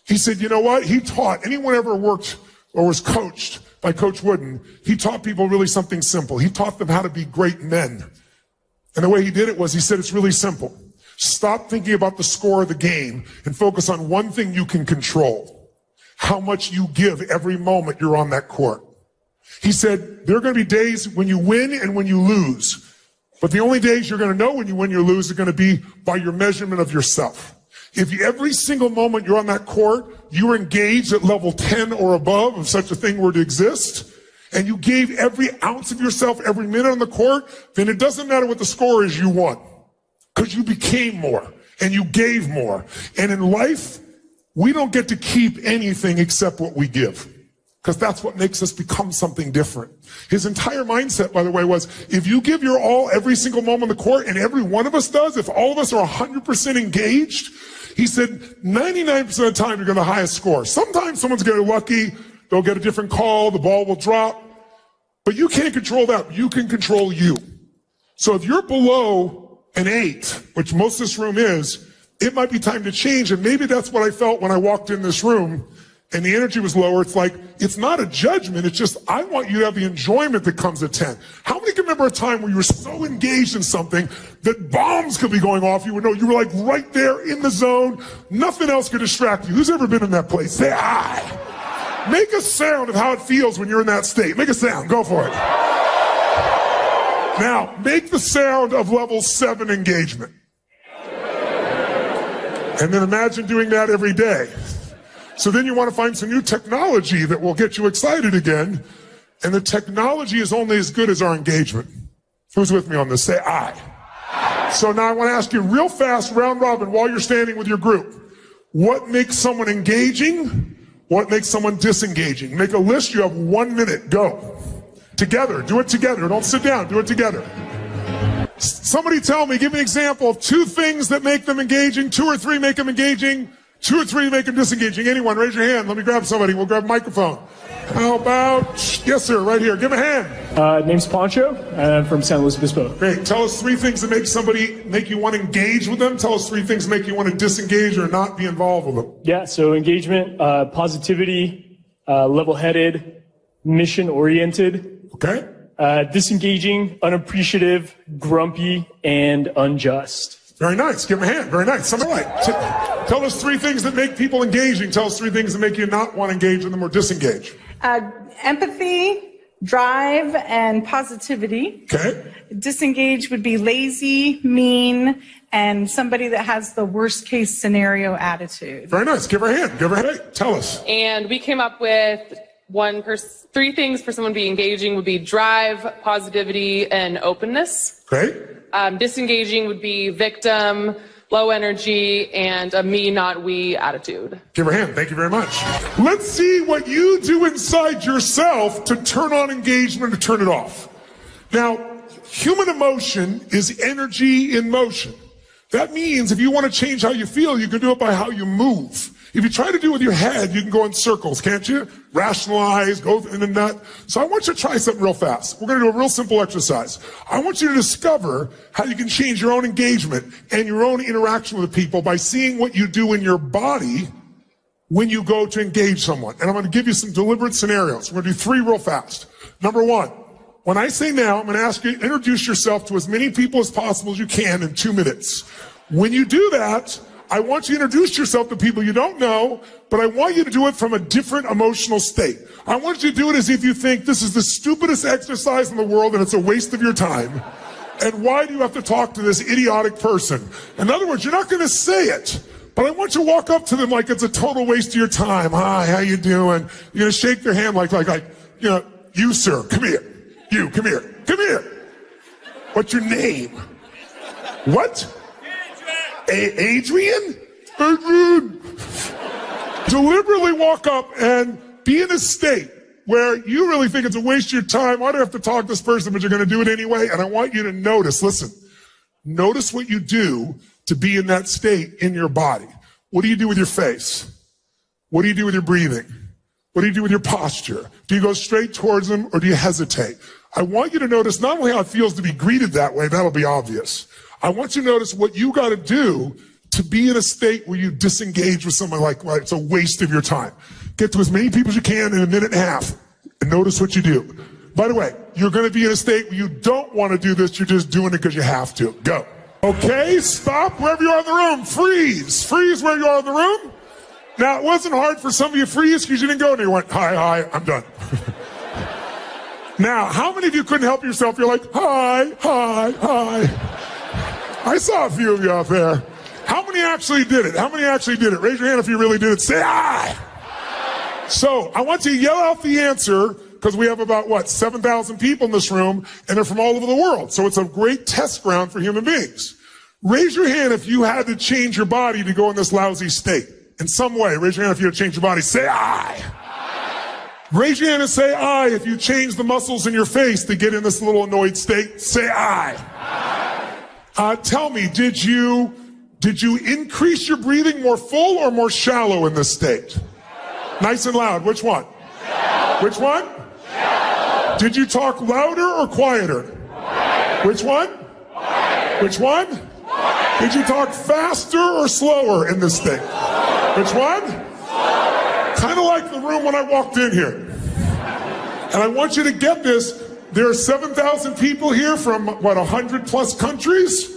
He said, you know what? He taught, anyone ever worked or was coached by Coach Wooden, he taught people really something simple. He taught them how to be great men. And the way he did it was, he said, it's really simple. Stop thinking about the score of the game and focus on one thing you can control. How much you give every moment you're on that court. He said, there are going to be days when you win and when you lose. But the only days you're going to know when you win or lose are going to be by your measurement of yourself. If every single moment you're on that court, you were engaged at level 10 or above, if such a thing were to exist, and you gave every ounce of yourself every minute on the court, then it doesn't matter what the score is, you won. Because you became more and you gave more. And in life, we don't get to keep anything except what we give. Because that's what makes us become something different. His entire mindset, by the way, was if you give your all every single moment on the court, and every one of us does, if all of us are 100% engaged, he said 99% of the time you're going to the highest score. Sometimes someone's going to get lucky, they'll get a different call, the ball will drop. But you can't control that. You can control you. So if you're below an 8, which most of this room is, it might be time to change. And maybe that's what I felt when I walked in this room and the energy was lower. It's like, it's not a judgment. It's just, I want you to have the enjoyment that comes at 10. How many can remember a time where you were so engaged in something that bombs could be going off? You would know you were like right there in the zone. Nothing else could distract you. Who's ever been in that place? Say, I. Make a sound of how it feels when you're in that state. Make a sound. Go for it. Now, make the sound of level 7 engagement. And then imagine doing that every day. So then you want to find some new technology that will get you excited again. And the technology is only as good as our engagement. Who's with me on this? Say I. So now I want to ask you real fast, round robin, while you're standing with your group. What makes someone engaging? What makes someone disengaging? Make a list. You have 1 minute. Go. Together. Do it together. Don't sit down. Do it together. Somebody tell me, give me an example of 2 things that make them engaging, 2 or 3 make them engaging, 2 or 3 make them disengaging. Anyone, raise your hand. Let me grab somebody. We'll grab a microphone. How about, yes, sir, right here. Give him a hand. Name's Poncho. I'm from San Luis Obispo. Great. Tell us 3 things that make you want to engage with them. Tell us 3 things that make you want to disengage or not be involved with them. Yeah, so engagement, positivity, level-headed, mission-oriented. Okay. Disengaging, unappreciative, grumpy, and unjust. Very nice. Give him a hand. Very nice. Somebody, tell us 3 things that make people engaging. Tell us 3 things that make you not want to engage with them or disengage. Empathy, drive, and positivity. Okay. Disengage would be lazy, mean, and somebody that has the worst case scenario attitude. Very nice. Give her a hand. Give her a hand. Tell us. And we came up with 3 things for someone to be engaging would be drive, positivity, and openness. Great. Disengaging would be victim, low energy, and a me, not we attitude. Give her a hand. Thank you very much. Let's see what you do inside yourself to turn on engagement or turn it off. Now, human emotion is energy in motion. That means if you want to change how you feel, you can do it by how you move. If you try to do it with your head, you can go in circles, can't you? Rationalize, go in the nut. So I want you to try something real fast. We're going to do a real simple exercise. I want you to discover how you can change your own engagement and your own interaction with people by seeing what you do in your body when you go to engage someone. And I'm going to give you some deliberate scenarios. We're going to do 3 real fast. Number 1, when I say now, I'm going to ask you to introduce yourself to as many people as possible as you can in 2 minutes. When you do that, I want you to introduce yourself to people you don't know, but I want you to do it from a different emotional state. I want you to do it as if you think this is the stupidest exercise in the world and it's a waste of your time. And why do you have to talk to this idiotic person? In other words, you're not going to say it, but I want you to walk up to them like it's a total waste of your time. Hi, how you doing? You're going to shake their hand like, you, sir, come here. You, come here. Come here. What's your name? What? Adrian? Adrian! Deliberately walk up and be in a state where you really think it's a waste of your time. Why do I have to talk to this person, but you're going to do it anyway? And I want you to notice, listen, notice what you do to be in that state in your body. What do you do with your face? What do you do with your breathing? What do you do with your posture? Do you go straight towards them or do you hesitate? I want you to notice not only how it feels to be greeted that way, that'll be obvious. I want you to notice what you got to do to be in a state where you disengage with someone like it's a waste of your time. Get to as many people as you can in a minute and a half and notice what you do. By the way, you're going to be in a state where you don't want to do this. You're just doing it because you have to. Go. Okay, stop wherever you are in the room. Freeze. Freeze where you are in the room. Now, it wasn't hard for some of you to freeze because you didn't go and you went, hi, I'm done. Now, how many of you couldn't help yourself? You're like, hi. I saw a few of you out there. How many actually did it? How many actually did it? Raise your hand if you really did it. Say aye. So I want you to yell out the answer because we have about, 7,000 people in this room and they're from all over the world. So it's a great test ground for human beings. Raise your hand if you had to change your body to go in this lousy state. In some way, raise your hand if you had to change your body. Say aye. Raise your hand and say aye if you change the muscles in your face to get in this little annoyed state. Say aye. Tell me, did you increase your breathing more full or more shallow in this state? Nice and loud. Which one? Which one? Did you talk louder or quieter? Which one? Which one? Did you talk faster or slower in this state? Which one? Kind of like the room when I walked in here. And I want you to get this. There are 7,000 people here from, 100 plus countries?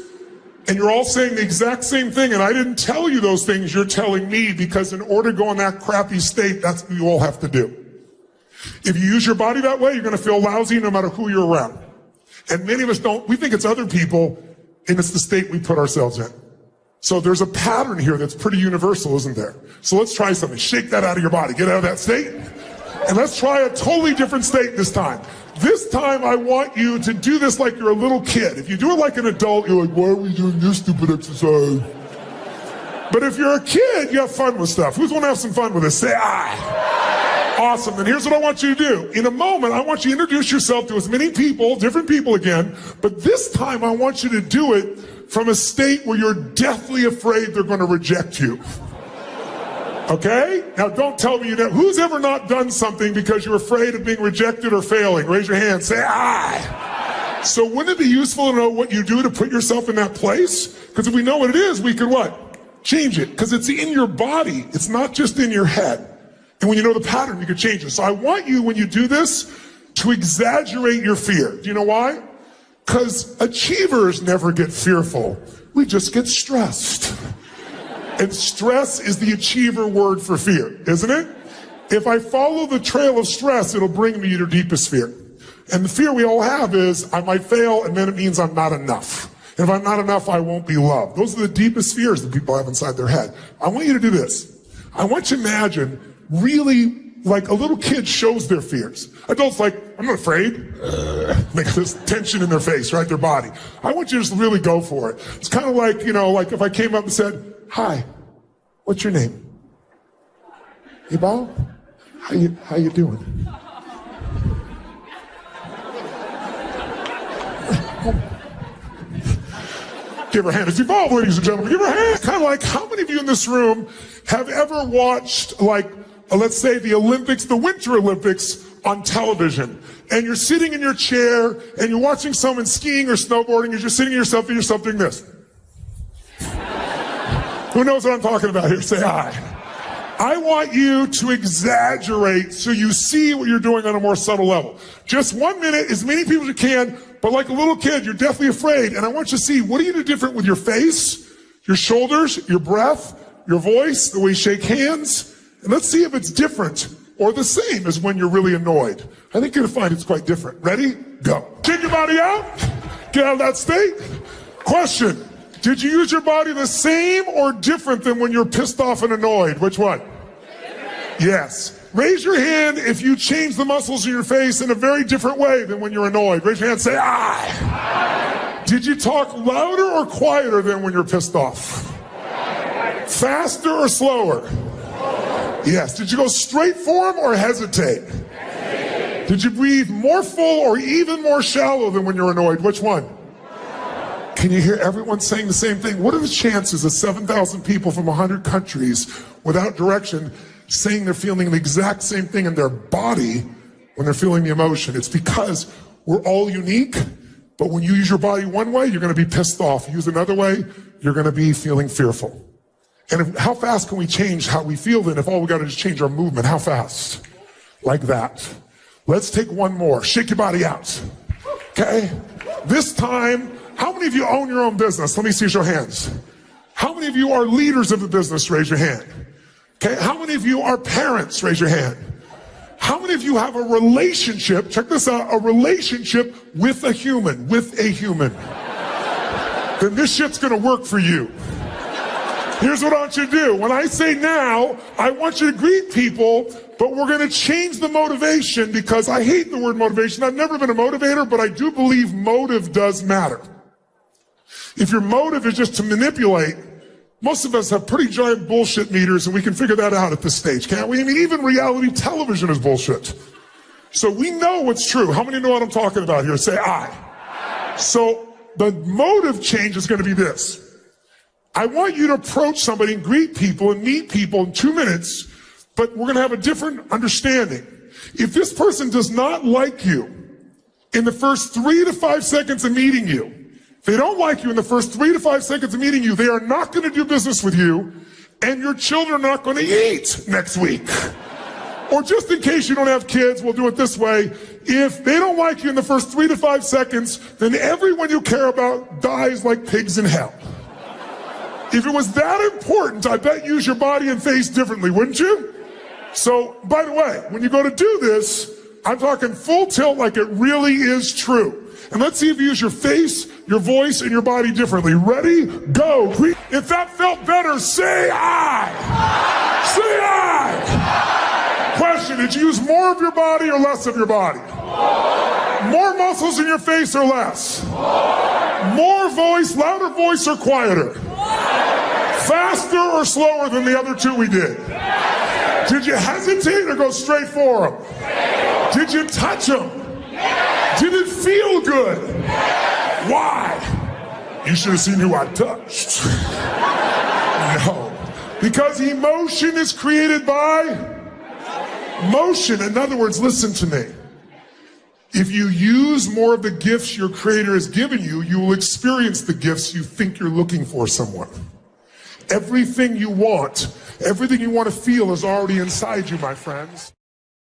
And you're all saying the exact same thing. And I didn't tell you those things. You're telling me because in order to go in that crappy state, that's what you all have to do. If you use your body that way, you're going to feel lousy no matter who you're around. And many of us don't. We think it's other people, and it's the state we put ourselves in. So there's a pattern here that's pretty universal, isn't there? So let's try something. Shake that out of your body. Get out of that state. And let's try a totally different state this time. This time, I want you to do this like you're a little kid. If you do it like an adult, you're like, why are we doing this stupid exercise? But if you're a kid, you have fun with stuff. Who's want to have some fun with this? Say aye. Awesome. Then here's what I want you to do. In a moment, I want you to introduce yourself to as many people, different people again, but this time I want you to do it from a state where you're deathly afraid they're going to reject you. Okay? Now don't tell me you know. Who's ever not done something because you're afraid of being rejected or failing? Raise your hand. Say, I. So wouldn't it be useful to know what you do to put yourself in that place? Because if we know what it is, we can what? Change it. Because it's in your body. It's not just in your head. And when you know the pattern, you can change it. So I want you, when you do this, to exaggerate your fear. Do you know why? Because achievers never get fearful. We just get stressed. And stress is the achiever word for fear, isn't it? If I follow the trail of stress, it'll bring me to your deepest fear. And the fear we all have is I might fail, and then it means I'm not enough. And if I'm not enough, I won't be loved. Those are the deepest fears that people have inside their head. I want you to do this. I want you to imagine really like a little kid shows their fears. Adults like, I'm not afraid. Make this tension in their face, right? Their body. I want you to just really go for it. It's kind of like, like if I came up and said, hi, what's your name? Ibal? How you doing? Give her a hand. It's Ibal, ladies and gentlemen. Give her a hand. Kind of like, how many of you in this room have ever watched, like, let's say the Olympics, the Winter Olympics on television, and you're sitting in your chair and you're watching someone skiing or snowboarding, and you're sitting to yourself doing this. Who knows what I'm talking about here? Say hi. I want you to exaggerate so you see what you're doing on a more subtle level. Just 1 minute, as many people as you can, but like a little kid, you're deathly afraid. And I want you to see, what do you do different with your face, your shoulders, your breath, your voice, the way you shake hands? And let's see if it's different or the same as when you're really annoyed. I think you're going to find it's quite different. Ready? Go. Kick your body out. Get out of that state. Question. Did you use your body the same or different than when you're pissed off and annoyed? Which one? Yes. Raise your hand if you change the muscles in your face in a very different way than when you're annoyed. Raise your hand. Say, I. Did you talk louder or quieter than when you're pissed off? Faster or slower? Yes. Did you go straight for him or hesitate? Did you breathe more full or even more shallow than when you're annoyed? Which one? Can you hear everyone saying the same thing? What are the chances of 7,000 people from 100 countries without direction saying they're feeling the exact same thing in their body when they're feeling the emotion? It's because we're all unique, but when you use your body one way, you're going to be pissed off. Use another way, you're going to be feeling fearful. And how fast can we change how we feel then if all we got to do is change our movement? How fast? Like that. Let's take one more. Shake your body out. Okay? This time, how many of you own your own business? Let me see your hands. How many of you are leaders of the business? Raise your hand. Okay? How many of you are parents? Raise your hand. How many of you have a relationship, check this out, a relationship with a human, Then this shit's gonna work for you. Here's what I want you to do. When I say now, I want you to greet people, but we're going to change the motivation because I hate the word motivation. I've never been a motivator, but I do believe motive does matter. If your motive is just to manipulate, most of us have pretty giant bullshit meters, and we can figure that out at this stage, can't we? I mean, even reality television is bullshit. So we know what's true. How many know what I'm talking about here? Say I. So the motive change is going to be this. I want you to approach somebody and greet people and meet people in 2 minutes, but we're going to have a different understanding. If this person does not like you in the first 3 to 5 seconds of meeting you, if they don't like you in the first 3 to 5 seconds of meeting you, they are not going to do business with you, and your children are not going to eat next week. Or just in case you don't have kids, we'll do it this way. If they don't like you in the first 3 to 5 seconds, then everyone you care about dies like pigs in hell. If it was that important, I bet you use your body and face differently, wouldn't you? So, by the way, when you go to do this, I'm talking full tilt like it really is true. And let's see if you use your face, your voice, and your body differently. Ready? Go. If that felt better, say I. Say I. Question, did you use more of your body or less of your body? More muscles in your face or less? More voice, louder voice or quieter? Faster or slower than the other two we did? Did you hesitate or go straight for him? Did you touch him? Did it feel good? Why? You should have seen who I touched. No. Because emotion is created by motion. In other words, listen to me. If you use more of the gifts your Creator has given you, you will experience the gifts you think you're looking for somewhere. Everything you want to feel is already inside you, my friends.